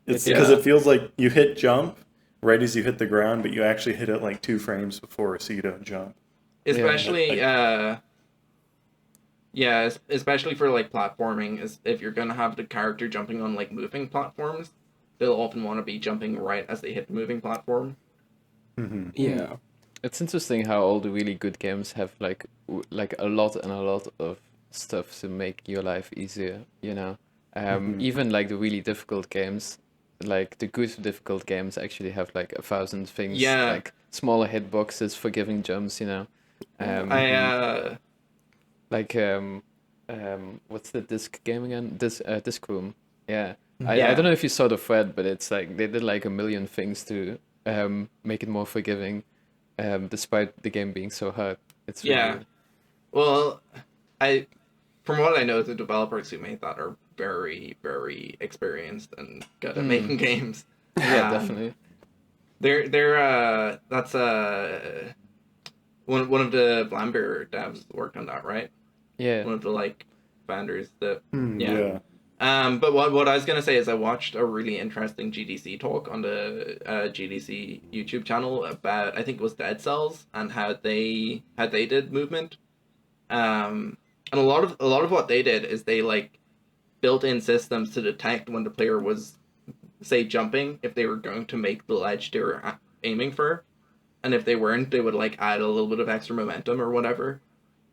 it's It- because Yeah. it feels like you hit jump right as you hit the ground, but you actually hit it like 2 frames before, so you don't jump. Especially Yeah. especially for like platforming, is if you're gonna have the character jumping on like moving platforms, they'll often want to be jumping right as they hit the moving platform. Hmm. Yeah. It's interesting how all the really good games have like like a lot and a lot of stuff to make your life easier, you know. Even like the really difficult games, like the good difficult games actually have like 1,000 things, Yeah. like smaller hitboxes, forgiving jumps, you know. I Like what's the disc game again? Disc Room. Yeah. I Yeah. don't know if you saw the thread, but it's like they did like a million things to make it more forgiving, despite the game being so hard. It's really Yeah. good. Well, I from what I know, the developers who made that are very, very experienced and good at making games. Yeah, Um, definitely. they're that's one of the Vlambeer devs worked on that, right? Yeah. One of the like founders that yeah. Yeah. But what I was gonna say is I watched a really interesting GDC talk on the GDC YouTube channel about, I think it was Dead Cells, and how they did movement. And a lot of what they did is they like built in systems to detect when the player was, say, jumping, if they were going to make the ledge they were aiming for, and if they weren't, they would like add a little bit of extra momentum or whatever.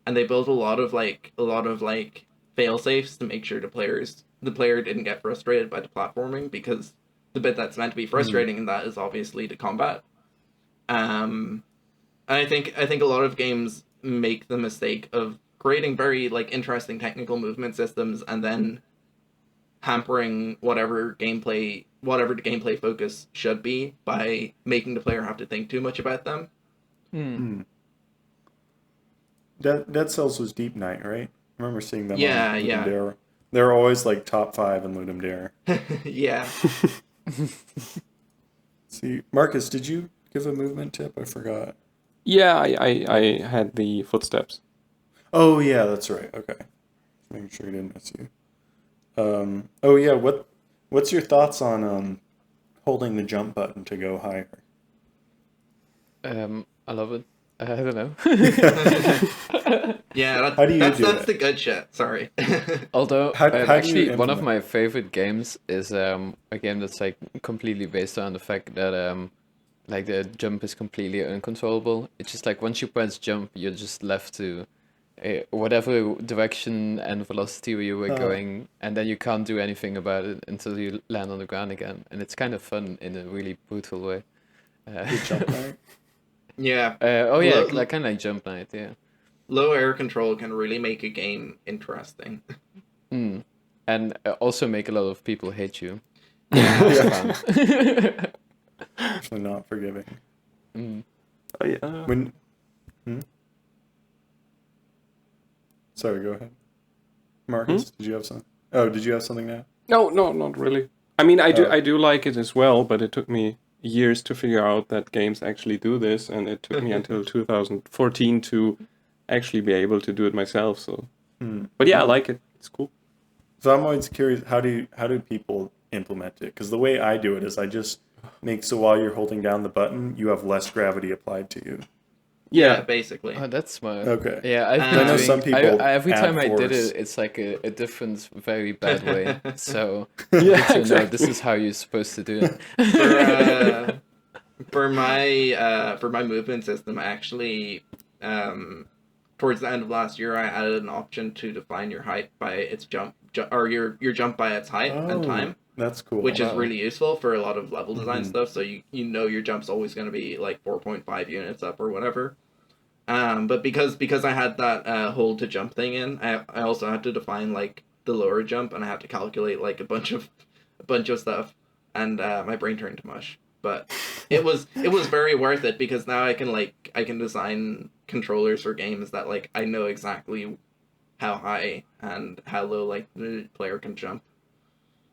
And they built a lot of like fail safes to make sure the player didn't get frustrated by the platforming, because the bit that's meant to be frustrating in that is obviously the combat. And I think a lot of games make the mistake of creating very like interesting technical movement systems and then hampering whatever the gameplay focus should be by making the player have to think too much about them. Dead Cells was Deep Night, right? I remember seeing them Yeah, on Ludum yeah. Dare. They're always like top 5 in Ludum Dare. Yeah. See, Marcus, did you give a movement tip? I forgot. Yeah, I had the footsteps. Oh yeah, that's right. Okay, just making sure I didn't miss you. Oh yeah, what's your thoughts on holding the jump button to go higher? I love it. I don't know. Yeah, How do you do that's it? the good shit. Sorry. Although How do you actually one of implement my favorite games is a game that's like completely based on the fact that like the jump is completely uncontrollable. It's just like once you press jump, you're just left to whatever direction and velocity you were going, and then you can't do anything about it until you land on the ground again. And it's kind of fun in a really brutal way. the jump right? Yeah. Oh yeah, Lo- like kind of like Jump Night, yeah. Low air control can really make a game interesting. And also make a lot of people hate you. Yeah. Actually, not forgiving. Oh, yeah. When, sorry, go ahead. Marcus, did you have something? Oh, did you have something now? No, not really. I mean, I do like it as well, but it took me years to figure out that games actually do this, and it took me until 2014 to actually be able to do it myself. So, but yeah, I like it. It's cool. So I'm always curious, how do people implement it? Because the way I do it is I just make so while you're holding down the button, you have less gravity applied to you. Yeah, basically. Oh, that's smart. Okay. Yeah, I've I been know doing, some people every add time I did force. it, it's like a different, very bad way. So Yeah, good to know exactly. this is how you're supposed to do it. For my movement system, actually, towards the end of last year, I added an option to define your height by its or your jump by its height and time, That's cool. which is Wow. really useful for a lot of level design stuff. So you know your jump's always going to be like 4.5 units up or whatever. But because I had that hold to jump thing in, I also had to define like the lower jump, and I had to calculate like a bunch of stuff, and my brain turned to mush. But it was very worth it, because now I can design controllers for games that like I know exactly how high and how low like the player can jump.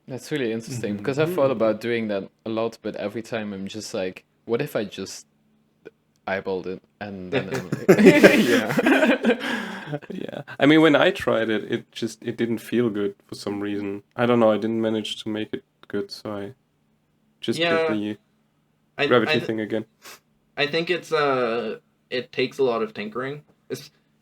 That's really interesting because I've thought about doing that a lot, but every time I'm just like, what if I just eyeballed it and then I'm like, yeah. Yeah. I mean, when I tried it, it didn't feel good for some reason. I don't know. I didn't manage to make it good, so I just did the gravity thing again. I think it takes a lot of tinkering.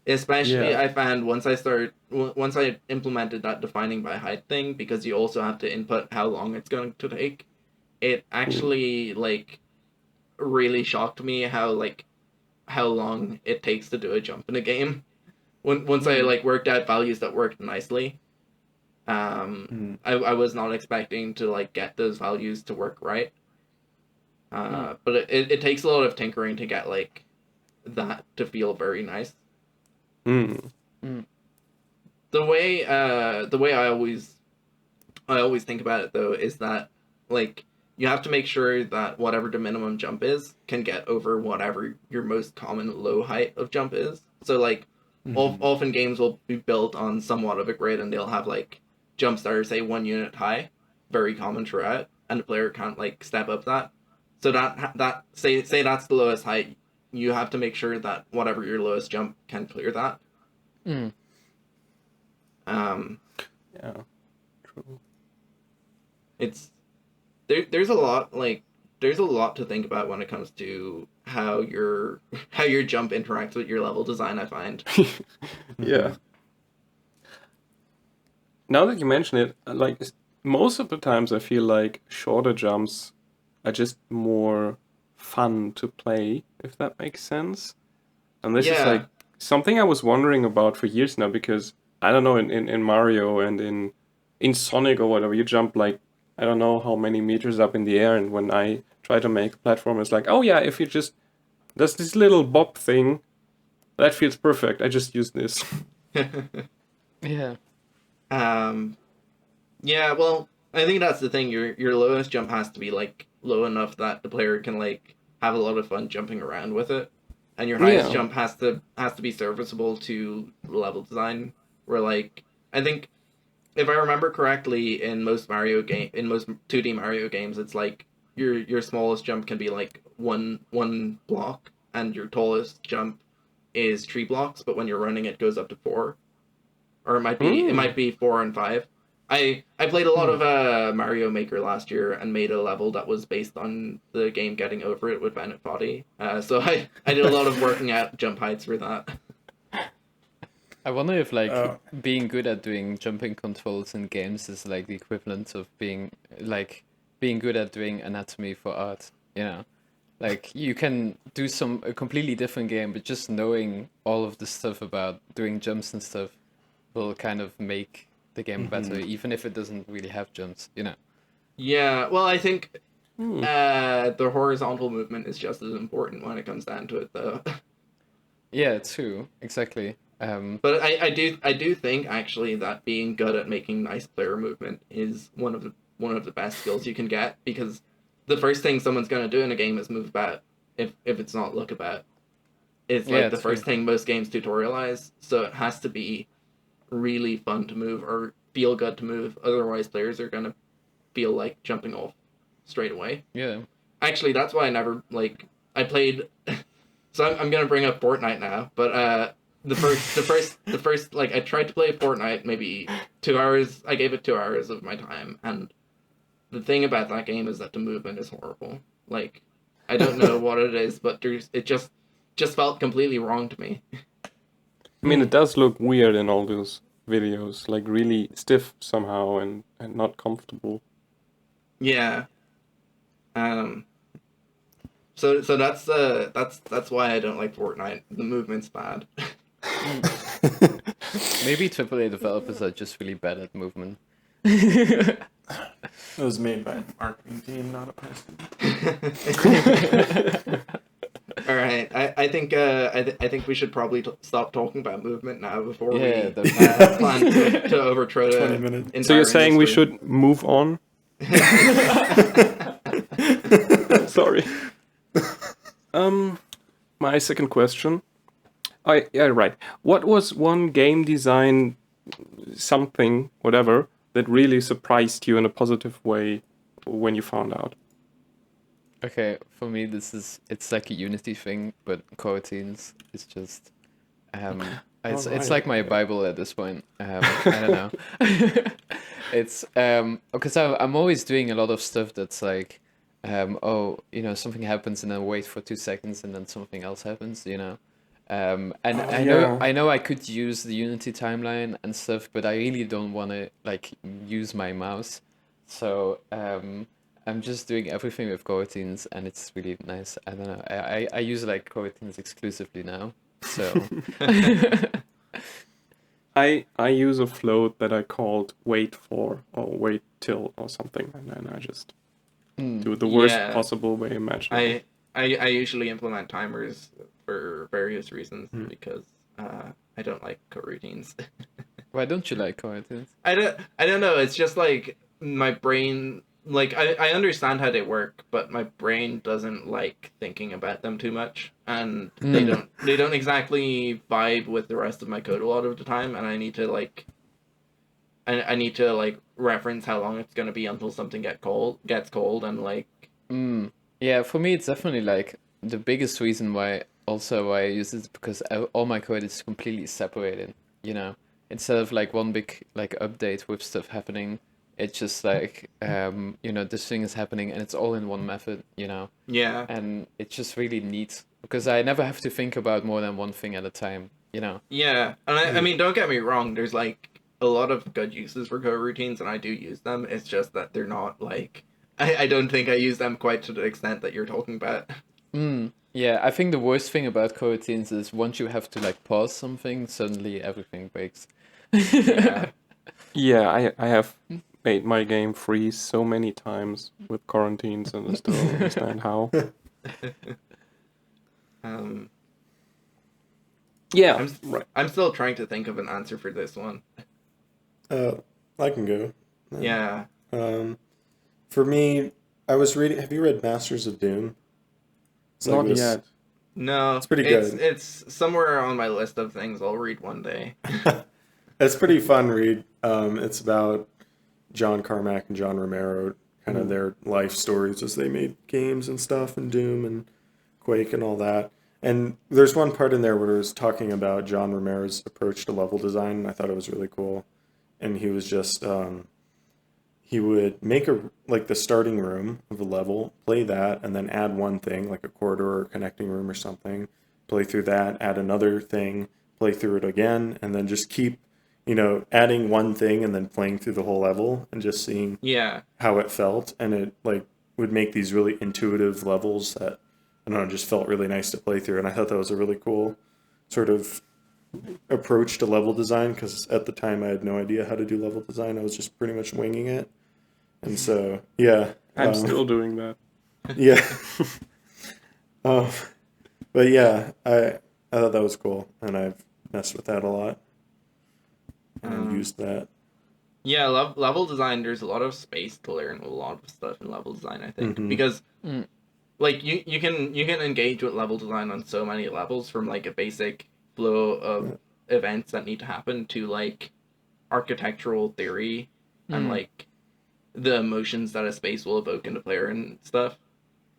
Especially, I found once I implemented that defining by height thing, because you also have to input how long it's going to take. It actually like really shocked me how long it takes to do a jump in a game. Once I like worked out values that worked nicely, I was not expecting to like get those values to work right. But it takes a lot of tinkering to get like that to feel very nice. The way I always think about it though is that like you have to make sure that whatever the minimum jump is can get over whatever your most common low height of jump is. So like often games will be built on somewhat of a grid, and they'll have like jumps that are say 1 unit high, very common throughout, and the player can't like step up that. So that say that's the lowest height, you have to make sure that whatever your lowest jump can clear that. Yeah, true. It's there's a lot to think about when it comes to how your jump interacts with your level design, I find. Yeah. Now that you mention it, like most of the times I feel like shorter jumps are just more fun to play, if that makes sense. And this is like something I was wondering about for years now, because I don't know, in Mario and in Sonic or whatever, you jump like I don't know how many meters up in the air, and when I try to make a platform, it's like, oh yeah, if you just there's this little bob thing, that feels perfect. I just use this. Yeah. Yeah, well, I think that's the thing. Your lowest jump has to be like low enough that the player can like have a lot of fun jumping around with it, and your highest jump has to be serviceable to level design. Where like I think, if I remember correctly, in most 2D Mario games, it's like your smallest jump can be like one block, and your tallest jump is 3 blocks. But when you're running, it goes up to 4, or it might be 4 and 5. I played a lot of Mario Maker last year and made a level that was based on the game Getting Over It with Bennett Foddy. So I did a lot of working out jump heights for that. I wonder if like being good at doing jumping controls in games is like the equivalent of being good at doing anatomy for art, you know? Like you can do a completely different game, but just knowing all of the stuff about doing jumps and stuff will kind of make the game better, even if it doesn't really have jumps, you know? Yeah, well, I think the horizontal movement is just as important when it comes down to it, though. Yeah, true, exactly. But I do think actually that being good at making nice player movement is one of the best skills you can get, because the first thing someone's gonna do in a game is move about, if it's not look about. It's like the first thing most games tutorialize, so it has to be really fun to move or feel good to move. Otherwise, players are gonna feel like jumping off straight away. Yeah. Actually, that's why I never I played. So I'm gonna bring up Fortnite now, but the first I tried to play Fortnite maybe 2 hours. I gave it 2 hours of my time, and the thing about that game is that the movement is horrible. Like, I don't know what it is, but it just felt completely wrong to me. I mean, it does look weird in all those videos, like really stiff somehow and not comfortable. Yeah. So that's why I don't like Fortnite. The movement's bad. Maybe AAA developers are just really bad at movement. It was made by a marketing team, not a person. All right, I think we should probably stop talking about movement now before we plan to overthrow 20 minutes. entire So you're saying industry. we should move on? Sorry. My second question. Right. What was one game design something, whatever, that really surprised you in a positive way when you found out? Okay, for me, it's like a Unity thing, but coroutines is just it's Alright, like my okay. Bible at this point. I don't know. It's because I'm always doing a lot of stuff that's like oh, something happens and then wait for 2 seconds and then something else happens, and Oh, I yeah. know I could use the Unity timeline and stuff, but I really don't want to like use my mouse. So I'm just doing everything with coroutines, and it's really nice. I don't know. I use like coroutines exclusively now. So I use a float that I called wait for or wait till or something, and then I just do it the worst Yeah, possible way imaginable. I usually implement timers for various reasons Mm. because I don't like coroutines. why don't you like coroutines? I don't know. It's just like my brain. Like I understand how they work, but my brain doesn't like thinking about them too much, and they don't exactly vibe with the rest of my code a lot of the time, and I need to like I need to like reference how long it's gonna be until something gets cold, and like Yeah, for me, it's definitely like the biggest reason why I use it is because all my code is completely separated, Instead of like one big like update with stuff happening, it's just like this thing is happening and it's all in one method. yeah. And it's just really neat because I never have to think about more than one thing at a time. Yeah, and I mean, don't get me wrong. There's like a lot of good uses for coroutines, and I do use them. It's just that they're not like I don't think I use them quite to the extent that you're talking about. Yeah, I think the worst thing about coroutines is once you have to like pause something, suddenly everything breaks. Yeah. Yeah, I have made my game freeze so many times with quarantines, and I still don't understand how. Um, Yeah, I'm right. I'm still trying to think of an answer for this one. I can go. Yeah. Um, for me, I was reading. Have you read Masters of Doom? It's like Not this. yet. No, It's pretty good. it's somewhere on my list of things I'll read one day. It's pretty fun read. It's about John Carmack and John Romero, kind of Mm. their life stories as they made games and stuff, and Doom and Quake and all that. And there's one part in there where it was talking about John Romero's approach to level design, and I thought it was really cool. And he was just he would make a like the starting room of a level, play that, and then add one thing like a corridor or connecting room or something. Play through that, add another thing, play through it again, and then just keep adding one thing and then playing through the whole level and just seeing Yeah. how it felt. And it like would make these really intuitive levels that I don't know, just felt really nice to play through. And I thought that was a really cool sort of approach to level design because at the time I had no idea how to do level design. I was just pretty much winging it. And so, yeah. I'm still doing that. Yeah. um, but yeah, I thought that was cool. And I've messed with that a lot and used that. Yeah, level design. There's a lot of space to learn a lot of stuff in level design. I think because like you can engage with level design on so many levels, from like a basic flow of events that need to happen to like architectural theory and like the emotions that a space will evoke in the player and stuff.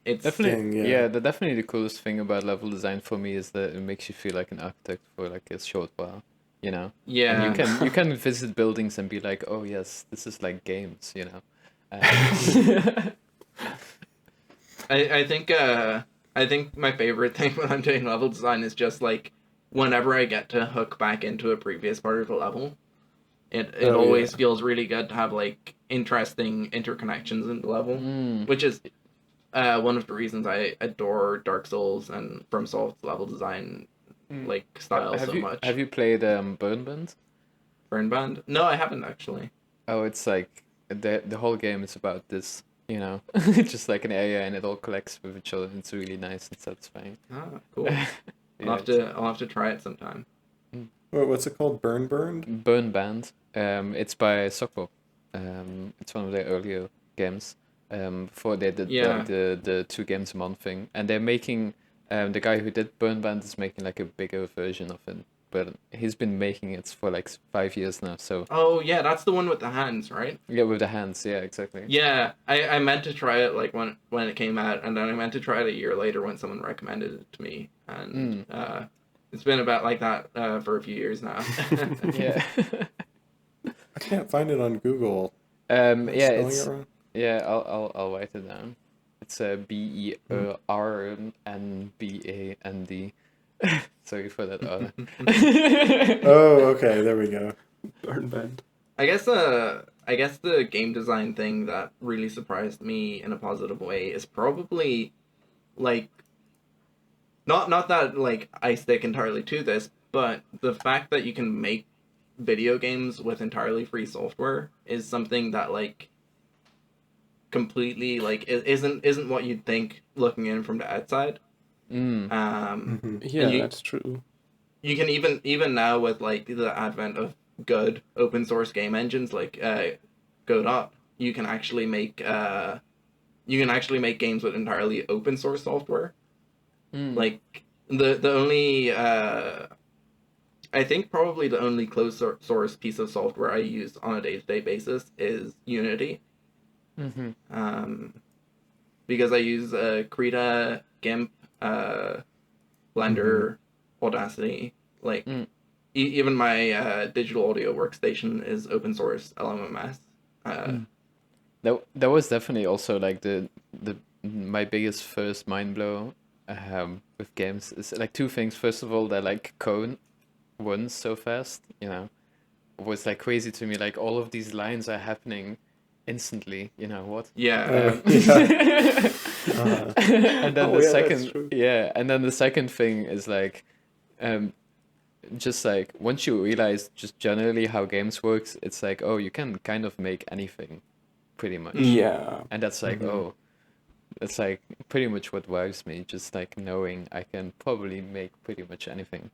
It's Definitely, Yeah. yeah, definitely the coolest thing about level design for me is that it makes you feel like an architect for like a short while. And you yeah. can visit buildings and be like, oh yes, this is like games. I think my favorite thing when I'm doing level design is just like whenever I get to hook back into a previous part of the level, it Oh, always yeah. feels really good to have like interesting interconnections in the level, which is one of the reasons I adore Dark Souls and FromSoft's level design like style Have so you much. have you played Burn Band? Burnband? No, I haven't actually. Oh, it's like the whole game is about this. Just like an area and it all collects with each other. It's really nice and satisfying. Ah, cool. Yeah, I'll have to try it sometime. What's it called? Burned? Burn Band. It's by Sokpop. It's one of their earlier games. Before they did Yeah. like the 2 games a month thing, and they're making The guy who did Burnband is making like a bigger version of it, but he's been making it for like 5 years now. So Oh yeah, that's the one with the hands, right? yeah, with the hands, yeah, exactly. Yeah, I meant to try it like when it came out, and then I meant to try it a year later when someone recommended it to me, and it's been about like that for a few years now. Yeah. I can't find it on Google. Yeah, Spelling it's it wrong? yeah. I'll write it down. It's BERNBAND. Sorry for that. Oh, okay. There we go. Burn band. I guess the game design thing that really surprised me in a positive way is probably like not that like I stick entirely to this, but the fact that you can make video games with entirely free software is something that like completely like isn't what you'd think looking in from the outside. Yeah, that's true. You can even now with like the advent of good open source game engines like Godot, you can actually make games with entirely open source software. Like the only I think probably the only closed source piece of software I use on a day-to-day basis is Unity. Because I use Krita, GIMP, Blender, Audacity, like even my digital audio workstation is open source LMMS. That was definitely also like the my biggest first mind blow with games is like two things. First of all, that like code runs so fast, was like crazy to me. Like all of these lines are happening instantly, what? Yeah. And then the yeah, second, that's true. and then the second thing is like, just like once you realize just generally how games works, it's like, oh, you can kind of make anything, pretty much. Yeah. And that's like, oh, that's like pretty much what drives me. Just like knowing I can probably make pretty much anything,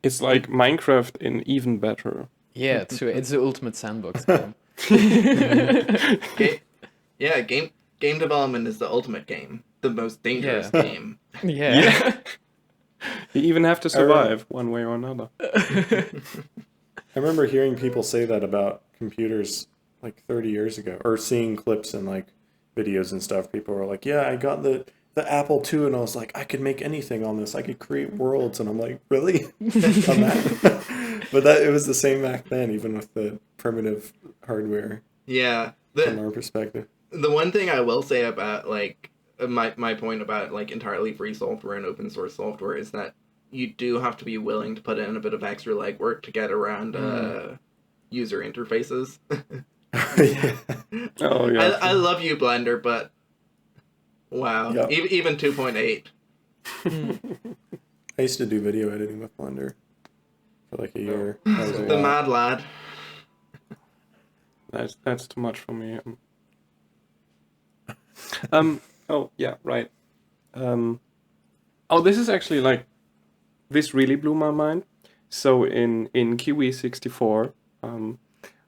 It's like Minecraft in even better. Yeah, true. It's the ultimate sandbox game. Game development is the ultimate game, the most dangerous Yeah. game. Yeah. You even have to survive one way or another. I remember hearing people say that about computers like 30 years ago, or seeing clips and like videos and stuff. People were like, yeah, I got the Apple II, and I was like, I could make anything on this. I could create worlds. And I'm like, really? On that? But it was the same back then, even with the primitive hardware. Yeah. From our perspective. The one thing I will say about like my point about like entirely free software and open source software is that you do have to be willing to put in a bit of extra legwork to get around user interfaces. Yeah. Oh yeah. I love you, Blender, but wow, Yep. even 2.8. I used to do video editing with Blender for like a year. That was a The lot. mad lad. That's too much for me. Oh yeah, right. Oh, this is actually like, this really blew my mind. So in Kiwi64,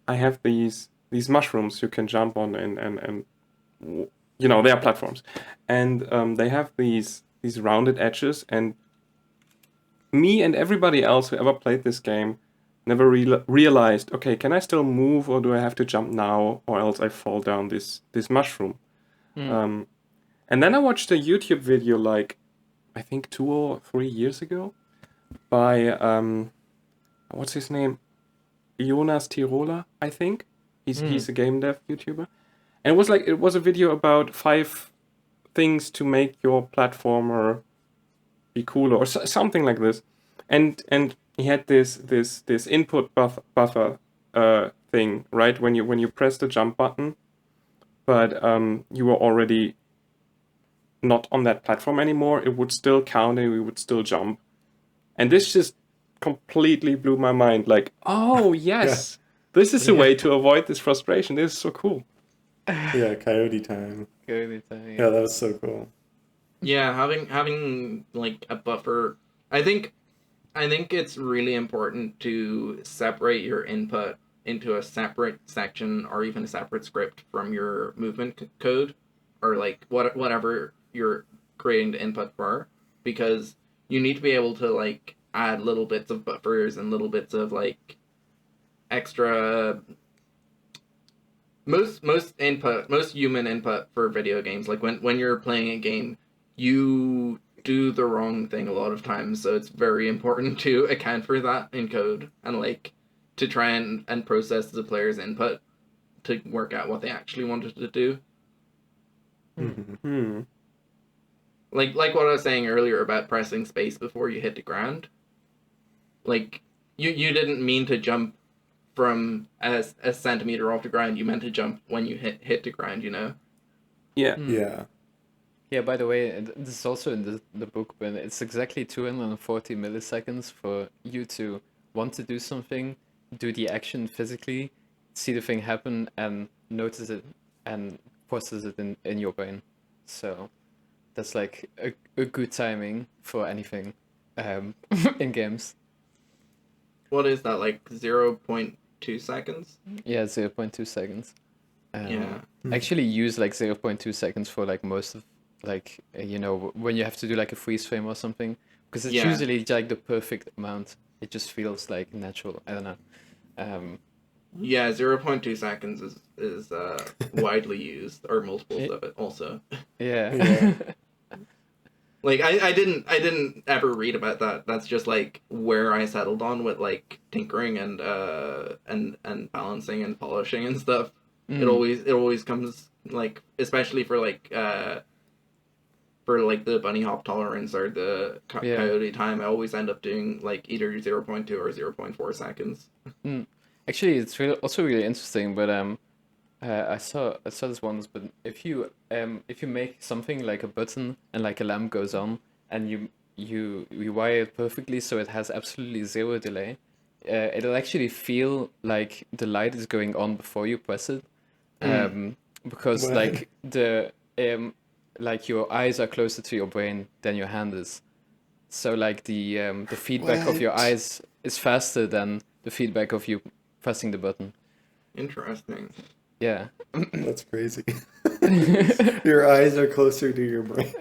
I have these mushrooms you can jump on and they are platforms, and they have these rounded edges, and me and everybody else who ever played this game never realized, okay, can I still move, or do I have to jump now, or else I fall down this mushroom? And then I watched a YouTube video like, I think 2 or 3 years ago by, what's his name? Jonas Tiroler, I think. He's a game dev YouTuber. And it was a video about 5 things to make your platformer be cooler, or something like this. And he had this input buffer thing, right? When you press the jump button, but you were already not on that platform anymore, it would still count and we would still jump. And this just completely blew my mind. Like, oh yes, this is a way to avoid this frustration. This is so cool. Yeah, Coyote Time. Coyote Time, Yeah, that was so cool. Yeah, having like a buffer. I think it's really important to separate your input into a separate section or even a separate script from your movement code, or like whatever you're creating the input for. because you need to be able to like add little bits of buffers and little bits of like extra most human input for video games. Like when you're playing a game, you do the wrong thing a lot of times, so it's very important to account for that in code and like to try and process the player's input to work out what they actually wanted to do. Mm-hmm. Like what I was saying earlier about pressing space before you hit the ground. Like you didn't mean to jump from a centimeter off the ground. You meant to jump when you hit the ground, you know? Yeah. Yeah. Yeah, by the way, this is also in the book, but it's exactly 240 milliseconds for you to want to do something, do the action physically, see the thing happen, and notice it and process it in your brain. So that's like a good timing for anything in games. What is that, like 0.2 seconds? Yeah, 0.2 seconds. Yeah. I actually use like 0.2 seconds for like most of like when you have to do like a freeze frame or something, because it's Yeah. usually like the perfect amount. It just feels like natural. I don't know. Yeah, 0.2 seconds is widely used, or multiples of it also. Yeah. Yeah. Like I didn't ever read about that. That's just like where I settled on with like tinkering and balancing and polishing and stuff. It always comes like, especially for like the bunny hop tolerance or the coyote time, I always end up doing like either 0.2 or 0.4 seconds. Actually, it's also really interesting, but I saw this once. But if you make something like a button and like a lamp goes on, and you wire it perfectly so it has absolutely zero delay, it'll actually feel like the light is going on before you press it, because What? like like your eyes are closer to your brain than your hand is. So like the feedback of your What? eyes is faster than the feedback of you pressing the button. Interesting. Yeah. That's crazy. Your eyes are closer to your brain.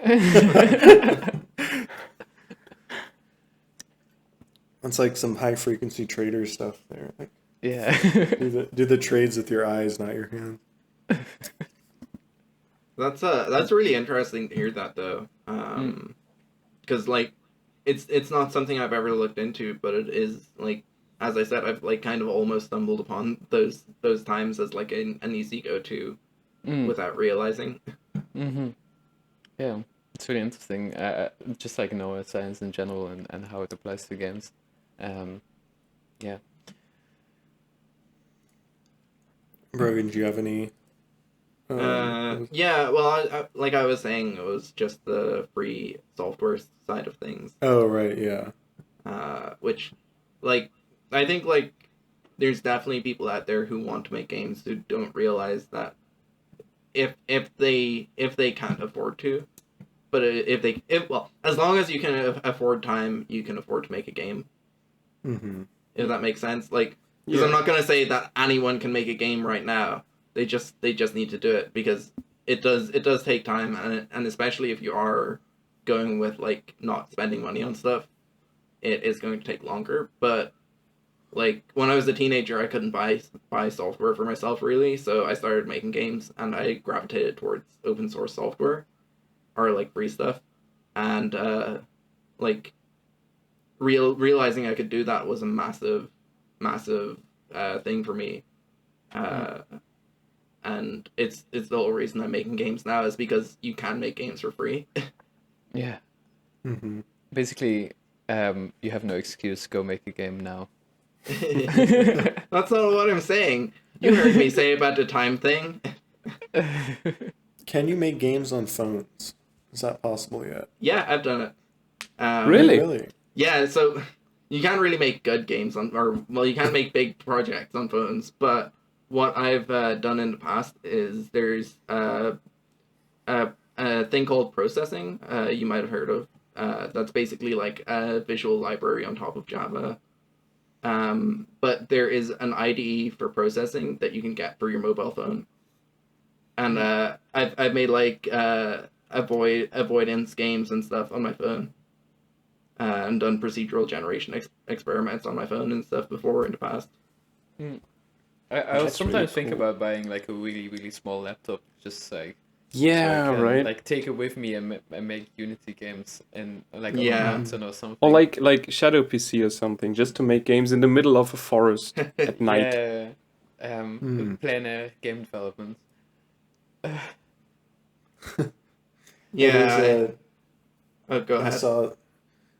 That's like some high frequency trader stuff there. Like, Yeah. do the trades with your eyes, not your hands. That's really interesting to hear that though. Because like it's not something I've ever looked into, but it is like, as I said, I've like kind of almost stumbled upon those times as like an easy go-to without realizing. Mm-hmm. Yeah, it's really interesting. Just like science in general and how it applies to games. Yeah. Brogan, do you have any? Yeah, well, I, like I was saying, it was just the free software side of things. Oh, right, yeah. Which, like, I think like there's definitely people out there who want to make games who don't realize that if they can't afford to, but if as long as you can afford time, you can afford to make a game. Mm-hmm. If that makes sense, like, because I'm not gonna say that anyone can make a game right now. They just need to do it, because it does take time, and especially if you are going with like not spending money on stuff, it is going to take longer. But like when I was a teenager, I couldn't buy software for myself really, so I started making games, and I gravitated towards open source software or like free stuff, and like realizing I could do that was a massive thing for me. And it's the whole reason I'm making games now, is because you can make games for free. Yeah. Mm-hmm. Basically, you have no excuse. Go make a game now. That's not what I'm saying. You heard me say about the time thing. Can you make games on phones? Is that possible yet? Yeah, I've done it. Really? Really? Yeah, so you can't really make good games you can't make big projects on phones, but what I've done in the past is there's a thing called processing, you might have heard of. That's basically like a visual library on top of Java. But there is an IDE for processing that you can get for your mobile phone. And I've made like avoidance games and stuff on my phone. and done procedural generation experiments on my phone and stuff before in the past. I That's sometimes really think cool. about buying like a really, really small laptop, just like so I Yeah, can right. like take it with me and make Unity games in like on a Yeah. mountain or something. Or like Shadow PC or something, just to make games in the middle of a forest at night. Yeah, Hmm. plein air game development. Yeah. Oh, go I ahead. saw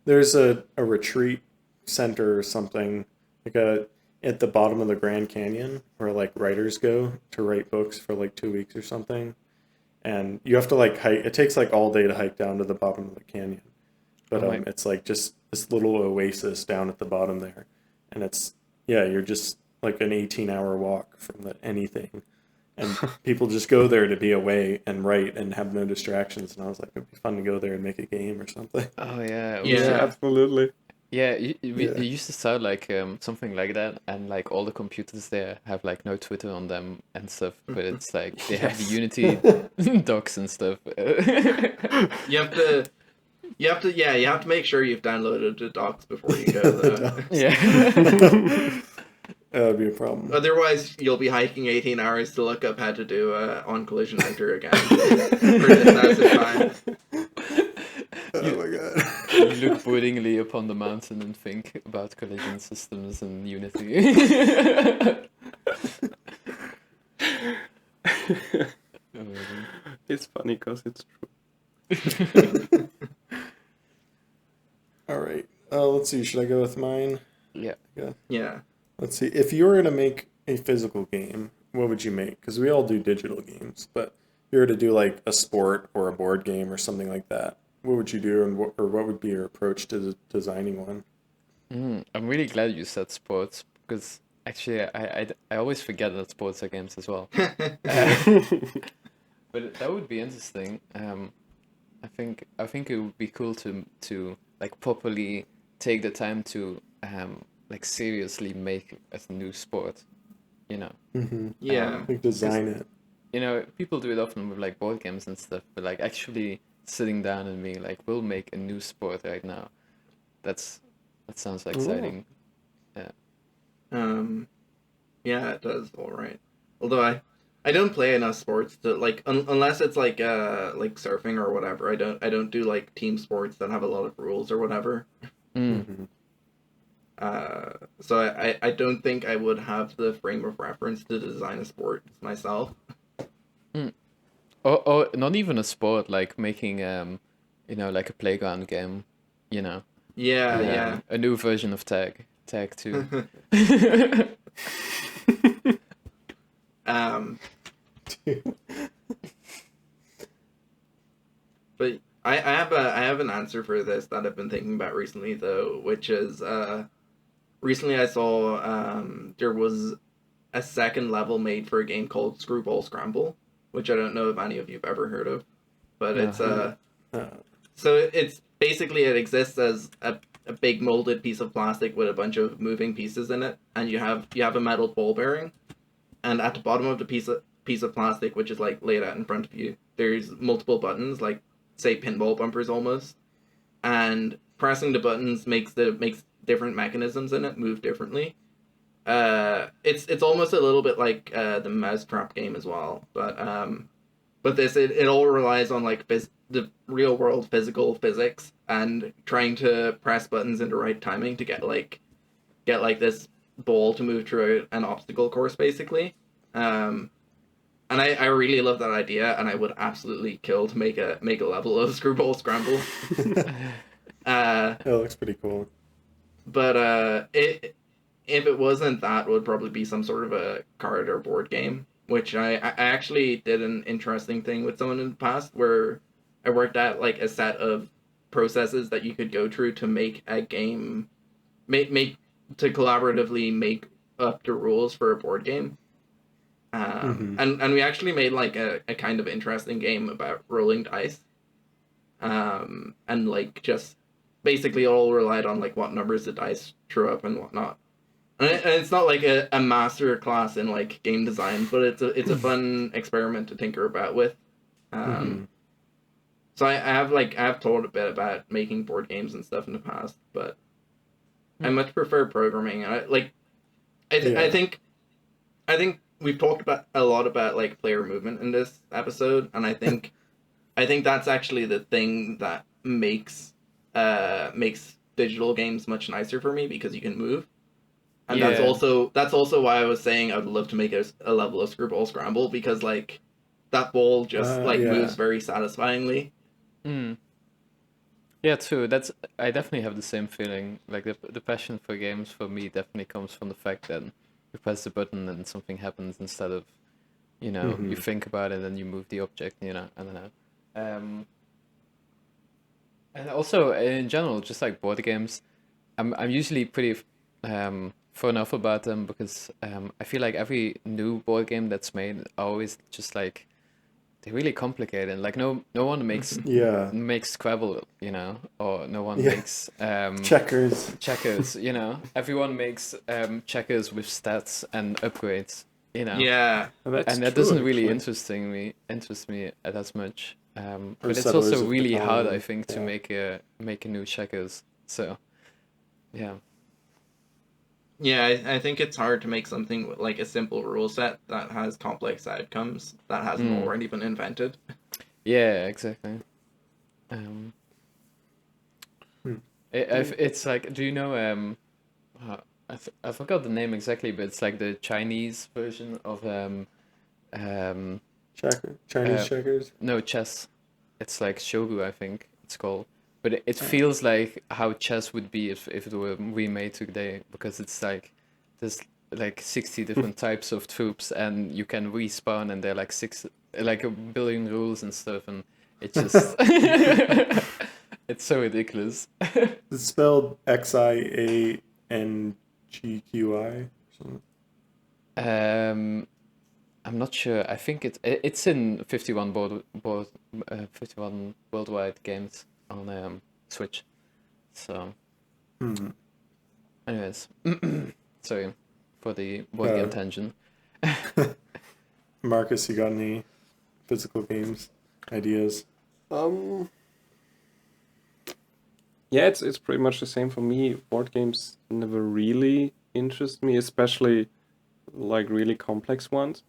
there's a retreat center or something like at the bottom of the Grand Canyon where like writers go to write books for like 2 weeks or something, and you have to like hike. It takes like all day to hike down to the bottom of the canyon, but Oh my- it's like just this little oasis down at the bottom there, and you're just like an 18-hour walk from anything. And people just go there to be away and write and have no distractions. And I was like, it'd be fun to go there and make a game or something. Oh yeah, Yeah. Absolutely. yeah. Yeah. It used to sound like something like that, and like all the computers there have like no Twitter on them and stuff, but it's like they have the Yes. Unity docs and stuff. You have to make sure you've downloaded the docs before you go though. Yeah. That would be a problem. Otherwise, you'll be hiking 18 hours to look up how to do on collision enter again for the 1,000th time. Oh my god. You look broodingly upon the mountain and think about collision systems and Unity. Amazing. It's funny because it's true. All right. Let's see. Should I go with mine? Yeah. Yeah. Let's see. If you were to make a physical game, what would you make? Because we all do digital games, but if you were to do like a sport or a board game or something like that, what would you do, and what would be your approach to designing one? I'm really glad you said sports because actually I always forget that sports are games as well. But that would be interesting. I think it would be cool to like properly take the time to like seriously make a new sport, you know. Mm-hmm. Yeah. Like design it. You know, people do it often with like board games and stuff, but like actually sitting down and being like, we'll make a new sport right now. That sounds exciting. Yeah, it does. All right. Although I don't play enough sports to like unless it's like surfing or whatever. I don't do like team sports that have a lot of rules or whatever. Mm-hmm. So I don't think I would have the frame of reference to design a sport myself. Or not even a sport, like making you know, like a playground game, you know. Yeah. A new version of Tag 2. But I have an answer for this that I've been thinking about recently though, which is recently I saw there was a second level made for a game called Screwball Scramble, which I don't know if any of you've ever heard of, but it's so it's basically it exists as a big molded piece of plastic with a bunch of moving pieces in it, and you have a metal ball bearing, and at the bottom of the piece of plastic, which is like laid out in front of you, there's multiple buttons, like say pinball bumpers almost, and pressing the buttons makes different mechanisms in it move differently. It's almost a little bit like the Mousetrap game as well, but this it all relies on like the real world physical physics and trying to press buttons in the right timing to get this ball to move through an obstacle course basically. And I really love that idea, and I would absolutely kill to make a level of Screwball Scramble. That looks pretty cool. But if it wasn't that, it would probably be some sort of a card or board game, which I actually did an interesting thing with someone in the past where I worked out like a set of processes that you could go through to make a game, make to collaboratively make up the rules for a board game. And we actually made like a kind of interesting game about rolling dice. And like just basically all relied on like what numbers the dice threw up and whatnot. And it's not like a master class in like game design, but it's a fun experiment to tinker about with. So I have told a bit about making board games and stuff in the past, but I much prefer programming. I think we've talked about a lot about like player movement in this episode, and I think that's actually the thing that makes digital games much nicer for me, because you can move. And Yeah. that's also why I was saying I'd love to make a level of Screwball Scramble, because like that ball just moves very satisfyingly. Mm. Yeah, too. I definitely have the same feeling. Like the passion for games for me definitely comes from the fact that you press the button and something happens instead of, you think about it and you move the object. I don't know. And also in general, just like board games, I'm usually pretty thrown off about them because I feel like every new board game that's made are always just like they're really complicated. Like no one makes Scrabble, or no one makes checkers. Everyone makes checkers with stats and upgrades. Yeah, That's And that true, doesn't really actually. interest me as much. Or But it's Settlers also of really hard, Catan, I think, to make a new checkers. So, yeah. yeah. I think it's hard to make something with, like, a simple rule set that has complex outcomes that hasn't already been invented. Yeah, exactly. It's like, do you know? I forgot the name exactly, but it's like the Chinese version of Chinese checkers. no, chess. It's like shogu, I think it's called. But it feels like how chess would be if it were remade today, because it's like there's like 60 different types of troops, and you can respawn, and there are like a billion rules and stuff, and it just it's so ridiculous. It's spelled XIANGQI. I'm not sure. I think it's in 51 51 worldwide games on Switch. So, anyways, sorry for the board game tangent. Marcus, you got any physical games ideas? Yeah, it's pretty much the same for me. Board games never really interest me, especially like really complex ones.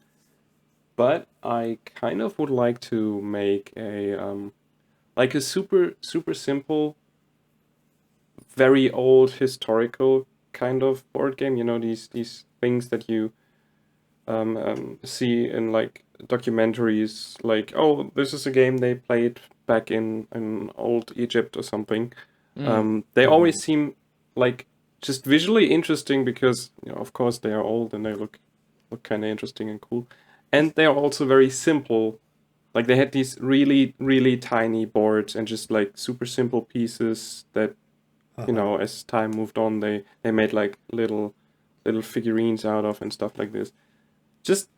But I kind of would like to make a like a super simple, very old historical kind of board game. These things that you see in like documentaries, like, oh, this is a game they played back in old Egypt or something. They always seem like just visually interesting because, of course they are old and they look kind of interesting and cool. And they are also very simple. Like they had these really, really tiny boards and just like super simple pieces that, as time moved on, they made like little figurines out of and stuff like this. Just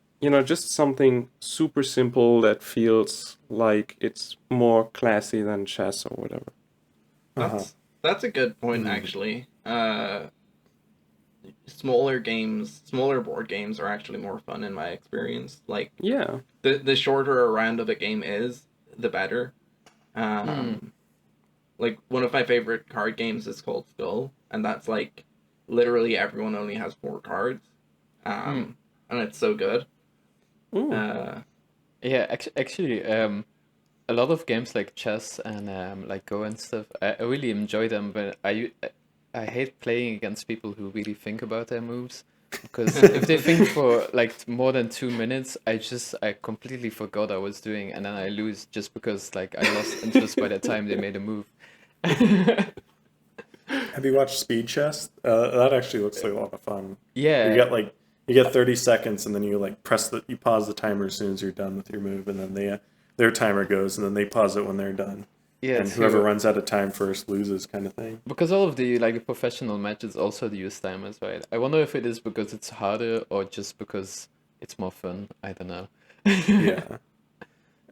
something super simple that feels like it's more classy than chess or whatever. That's a good point, actually. Smaller board games are actually more fun in my experience. Like, Yeah. the shorter a round of a game is, the better. Like, one of my favorite card games is called Skull, and that's like literally everyone only has 4 cards, and it's so good. Yeah, actually, a lot of games like chess and like Go and stuff, I really enjoy them, but I hate playing against people who really think about their moves, because if they think for like more than 2 minutes, I completely forgot I was doing, and then I lose just because like I lost interest by the time they made a move. Have you watched Speed Chess? That actually looks like a lot of fun. Yeah. You get 30 seconds, and then you like you pause the timer as soon as you're done with your move, and then their timer goes, and then they pause it when they're done. Yeah, and whoever runs out of time first loses, kind of thing. Because all of the like professional matches also use timers, right? I wonder if it is because it's harder or just because it's more fun. I don't know. Yeah,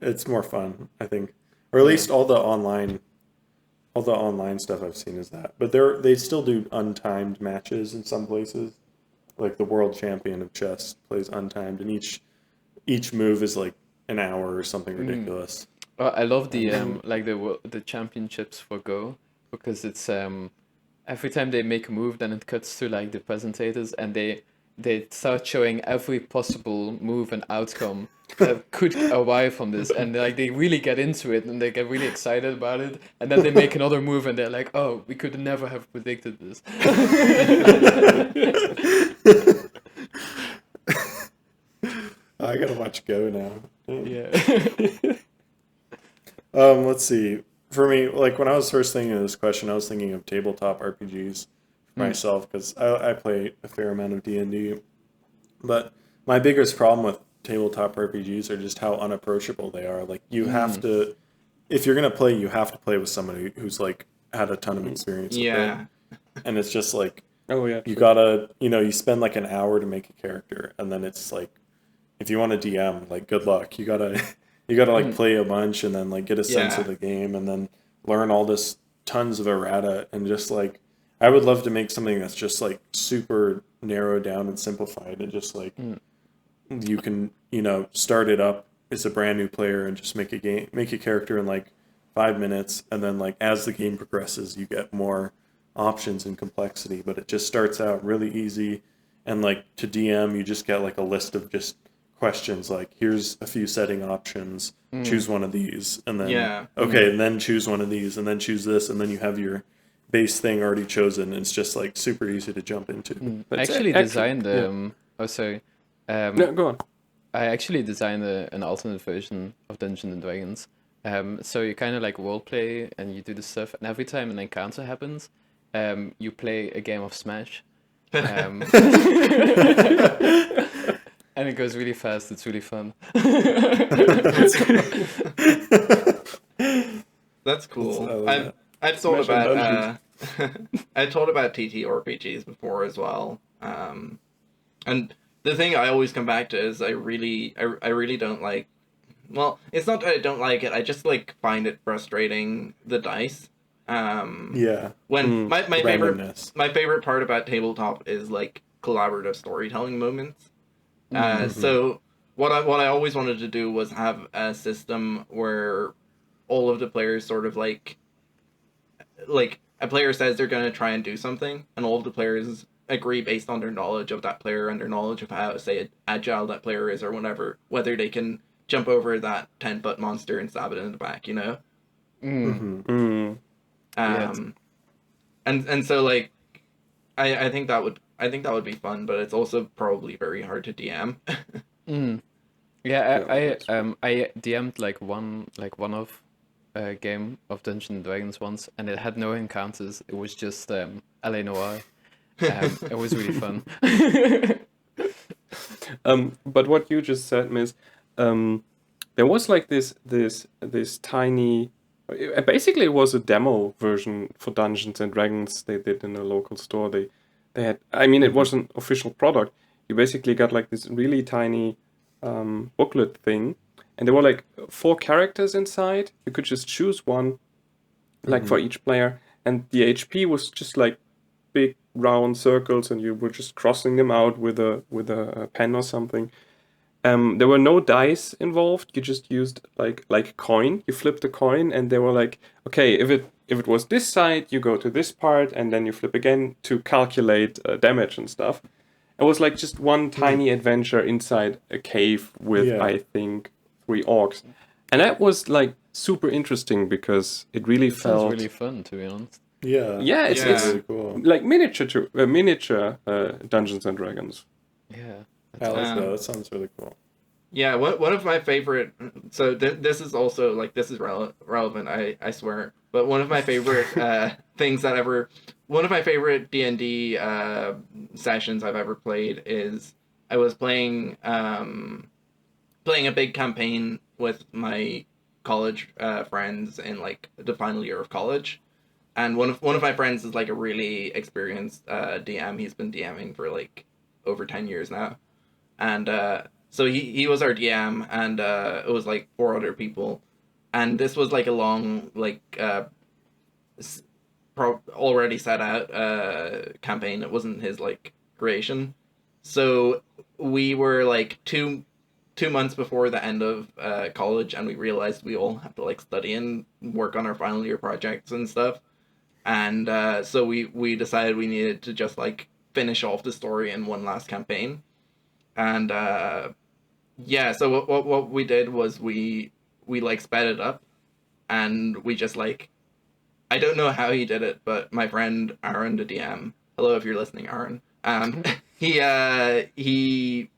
it's more fun, I think, or at least all the online stuff I've seen is that. But they still do untimed matches in some places. Like the world champion of chess plays untimed, and each move is like an hour or something ridiculous. I love the the championships for Go, because it's every time they make a move, then it cuts to like the presentators, and they start showing every possible move and outcome that could arrive from this, and like they really get into it and they get really excited about it, and then they make another move and they're like, oh, we could never have predicted this. I gotta watch Go now. Yeah. Let's see. For me, like when I was first thinking of this question, I was thinking of tabletop RPGs for myself, because I play a fair amount of D&D. But my biggest problem with tabletop RPGs are just how unapproachable they are. Like you have to, if you're gonna play, you have to play with somebody who's like had a ton of experience with it. And it's just like, Oh yeah. you gotta, you spend like an hour to make a character, and then it's like, if you want to DM, like good luck. You gotta like play a bunch and then like get a sense of the game and then learn all this tons of errata, and just like, I would love to make something that's just like super narrowed down and simplified, and just like you can, start it up as a brand new player and just make a character in like 5 minutes, and then like as the game progresses you get more options and complexity, but it just starts out really easy. And like to DM, you just get like a list of just questions, like here's a few setting options, choose one of these, and then and then choose one of these, and then choose this, and then you have your base thing already chosen. It's just like super easy to jump into. I actually designed oh sorry. No, go on. I actually designed an alternate version of Dungeons and Dragons. So you kind of like role play and you do the stuff, and every time an encounter happens, you play a game of Smash. And it goes really fast. It's really fun. That's cool. I I've thought Smash and about I thought about TTRPGs before as well. And the thing I always come back to is I really don't like. Well, it's not that I don't like it. I just like find it frustrating, the dice. When my favorite part about tabletop is like collaborative storytelling moments. So what I always wanted to do was have a system where all of the players sort of like a player says they're going to try and do something, and all of the players agree based on their knowledge of that player and their knowledge of how, say, agile that player is or whatever, whether they can jump over that 10-foot monster and stab it in the back, And so like I think that would be fun, but it's also probably very hard to DM. Yeah, I DM'd like one of a game of Dungeons and Dragons once, and it had no encounters. It was just LA Noir. It was really fun. But what you just said, Miss, there was like this tiny. Basically, it was a demo version for Dungeons and Dragons they did in a local store. They had. I mean, it was an official product. You basically got like this really tiny booklet thing, and there were like 4 characters inside. You could just choose one, like for each player, and the HP was just like big round circles, and you were just crossing them out with a pen or something. There were no dice involved. You just used like a coin. You flipped the coin, and they were like, okay, if it was this side, you go to this part, and then you flip again to calculate damage and stuff. It was like just one tiny adventure inside a cave with I think 3 orcs, and that was like super interesting because it really felt sounds really fun, to be honest. Yeah, it's really cool. Like miniature Dungeons and Dragons. Yeah. I like that. That sounds really cool. Yeah, one of my favorite. So this is also like this is relevant. I swear. But one of my favorite things that ever. One of my favorite D&D sessions I've ever played is I was playing a big campaign with my college friends in like the final year of college, and one of my friends is like a really experienced DM. He's been DMing for like over 10 years now. And so he was our DM, and it was like 4 other people, and this was like a long like already set out campaign. It wasn't his like creation, so we were like 2 2 months before the end of college, and we realized we all have to like study and work on our final year projects and stuff. And so we decided we needed to just like finish off the story in one last campaign. And yeah, so what we did was we like sped it up, and we just like, I don't know how he did it, but my friend Aaron, the DM, hello if you're listening, Aaron. He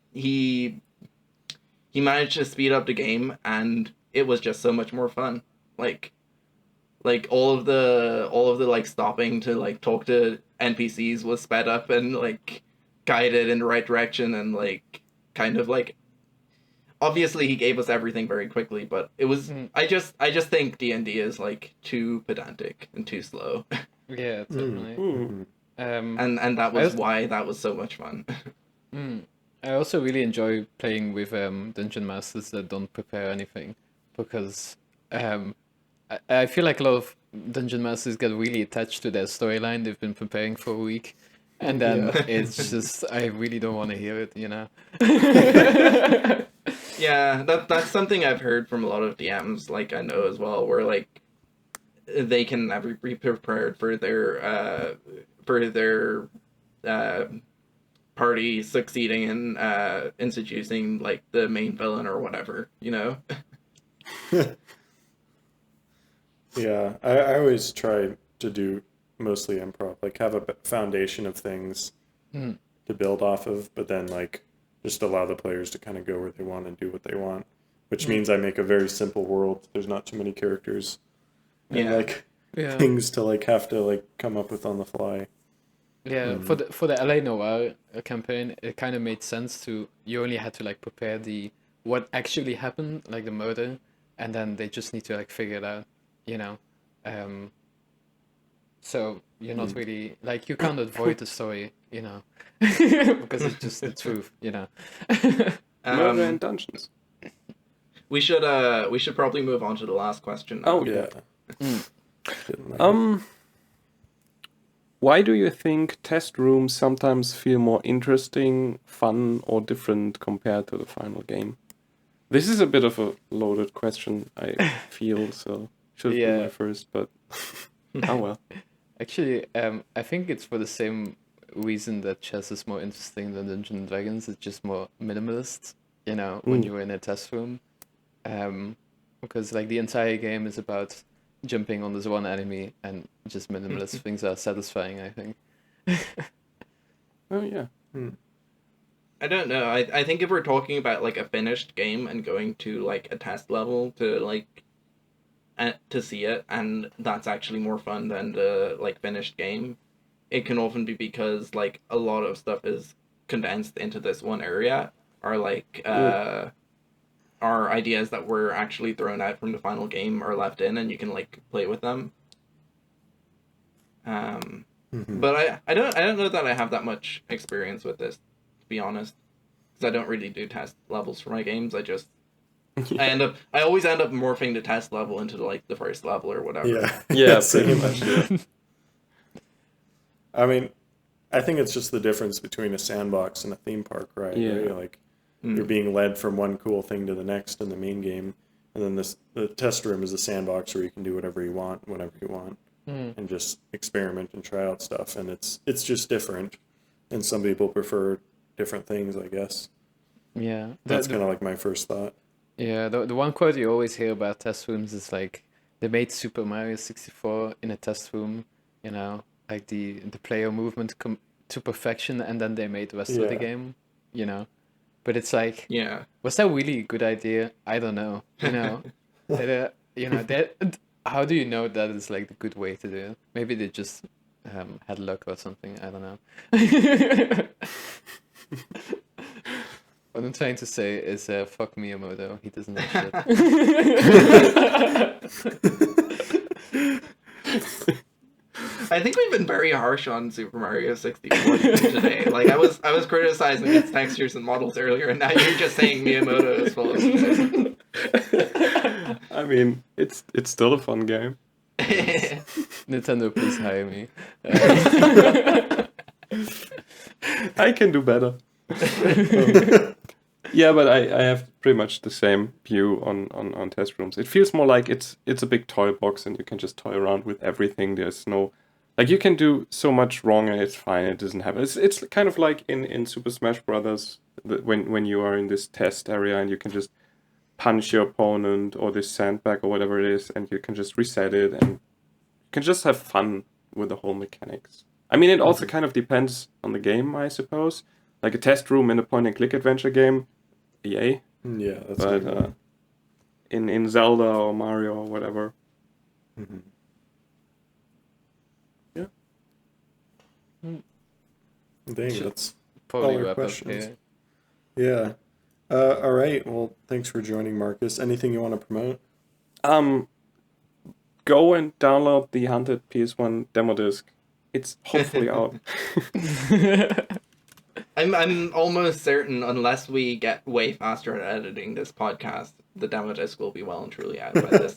managed to speed up the game, and it was just so much more fun. Like all of the like stopping to like talk to NPCs was sped up and like guided in the right direction, and like kind of like, obviously he gave us everything very quickly, but it was I just think D&D is like too pedantic and too slow. Yeah, definitely. And that was why that was so much fun. I also really enjoy playing with dungeon masters that don't prepare anything, because I feel like a lot of dungeon masters get really attached to their storyline they've been preparing for a week, and then it's just, I really don't want to hear it, you know? Yeah, that's something I've heard from a lot of DMs, like I know as well, where like they can never be prepared for their party succeeding in introducing like the main villain or whatever, you know? Yeah, I always try to do mostly improv, like have a foundation of things to build off of, but then like just allow the players to kind of go where they want and do what they want, which means I make a very simple world. There's not too many characters and like things to like have to like come up with on the fly. Yeah, for the LA Noir campaign, it kind of made sense to, you only had to like prepare what actually happened, like the murder, and then they just need to like figure it out, you know. So you're not really like, you can't avoid the story, you know, because it's just the truth, you know. Murder and dungeons. We should probably move on to the last question now. Oh yeah. Why do you think test rooms sometimes feel more interesting, fun, or different compared to the final game? This is a bit of a loaded question, I feel, so should be my first, but oh well. Actually, I think it's for the same reason that chess is more interesting than Dungeons and Dragons. It's just more minimalist, you know, when you're in a test room. Because like the entire game is about jumping on this one enemy, and just minimalist things are satisfying, I think. Oh yeah. I don't know. I think if we're talking about like a finished game and going to like a test level to like to see it, and that's actually more fun than the like finished game, it can often be because like a lot of stuff is condensed into this one area, or like our ideas that were actually thrown out from the final game are left in, and you can like play with them. But I don't know that I have that much experience with this, to be honest, because I don't really do test levels for my games. I just I always end up morphing the test level into like the first level or whatever. Yeah, pretty much. I mean, I think it's just the difference between a sandbox and a theme park, right? Yeah. Right? Like you're being led from one cool thing to the next in the main game, and then the test room is a sandbox where you can do whatever you want, whenever you want, and just experiment and try out stuff. And it's just different, and some people prefer different things, I guess. Yeah, That's kind of like my first thought. Yeah, the one quote you always hear about test rooms is like, they made Super Mario 64 in a test room, you know, like the player movement to perfection, and then they made the rest of the game, you know. But it's like, was that really a good idea? I don't know, you know. You know, how do you know that is like the good way to do it? Maybe they just had luck or something, I don't know. What I'm trying to say is, fuck Miyamoto. He doesn't know shit. I think we've been very harsh on Super Mario 64 today. Like I was criticizing its textures and models earlier, and now you're just saying Miyamoto is full of shit. I mean, it's still a fun game. Nintendo, please hire me. I can do better. Yeah, but I have pretty much the same view on test rooms. It feels more like it's a big toy box and you can just toy around with everything. There's no like you can do so much wrong and it's fine. It doesn't happen. It's kind of like in Super Smash Brothers when you are in this test area and you can just punch your opponent or this sandbag or whatever it is and you can just reset it and you can just have fun with the whole mechanics. I mean, it also kind of depends on the game, I suppose. Like a test room in a point-and-click adventure game, yay. Yeah, that's But good. in Zelda or Mario or whatever. Mm-hmm. Yeah. Dang, Should that's Probably all our wrap questions. up Yeah. All right. Well, thanks for joining, Marcus. Anything you want to promote? Go and download the Hunted PS1 demo disc. It's hopefully out. here. I'm almost certain, unless we get way faster at editing this podcast, the demo disc will be well and truly out by this.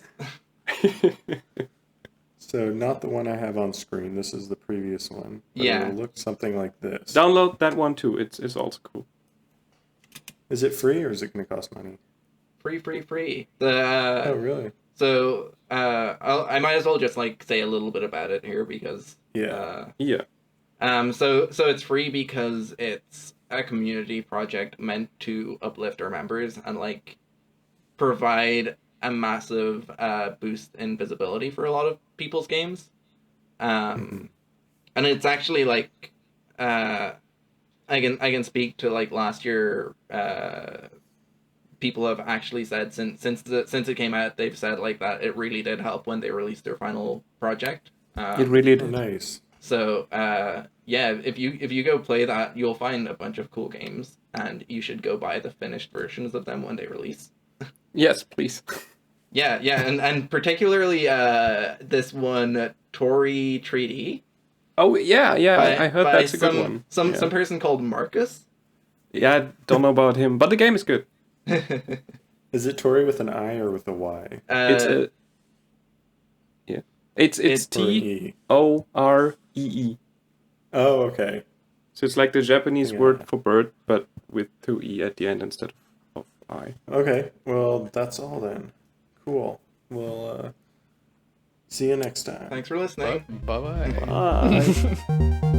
So, not the one I have on screen. This is the previous one. But Yeah. It will look something like this. Download that one too. It's also cool. Is it free or is it going to cost money? Free. Oh, really? So I might as well just like say a little bit about it here because Yeah. Yeah. So it's free because it's a community project meant to uplift our members and like provide a massive boost in visibility for a lot of people's games. And it's actually like I can speak to like last year. People have actually said since it came out, they've said like that it really did help when they released their final project. It really Oh, did. nice. So yeah, if you go play that, you'll find a bunch of cool games, and you should go buy the finished versions of them when they release. Yes, please. Yeah, and particularly this one, Treaty. Oh yeah, by- I heard by that's a good one. Some Yeah. person called Marcus. Yeah, I don't know about him, but the game is good. Is it Tori with an I or with a Y? It's a yeah. It's Or an T E? O R E E. Oh, okay. So it's like the Japanese Yeah. word for bird, but with two E at the end instead of I. Okay. Well, that's all then. Cool. Well, see you next time. Thanks for listening. Bye bye. Bye.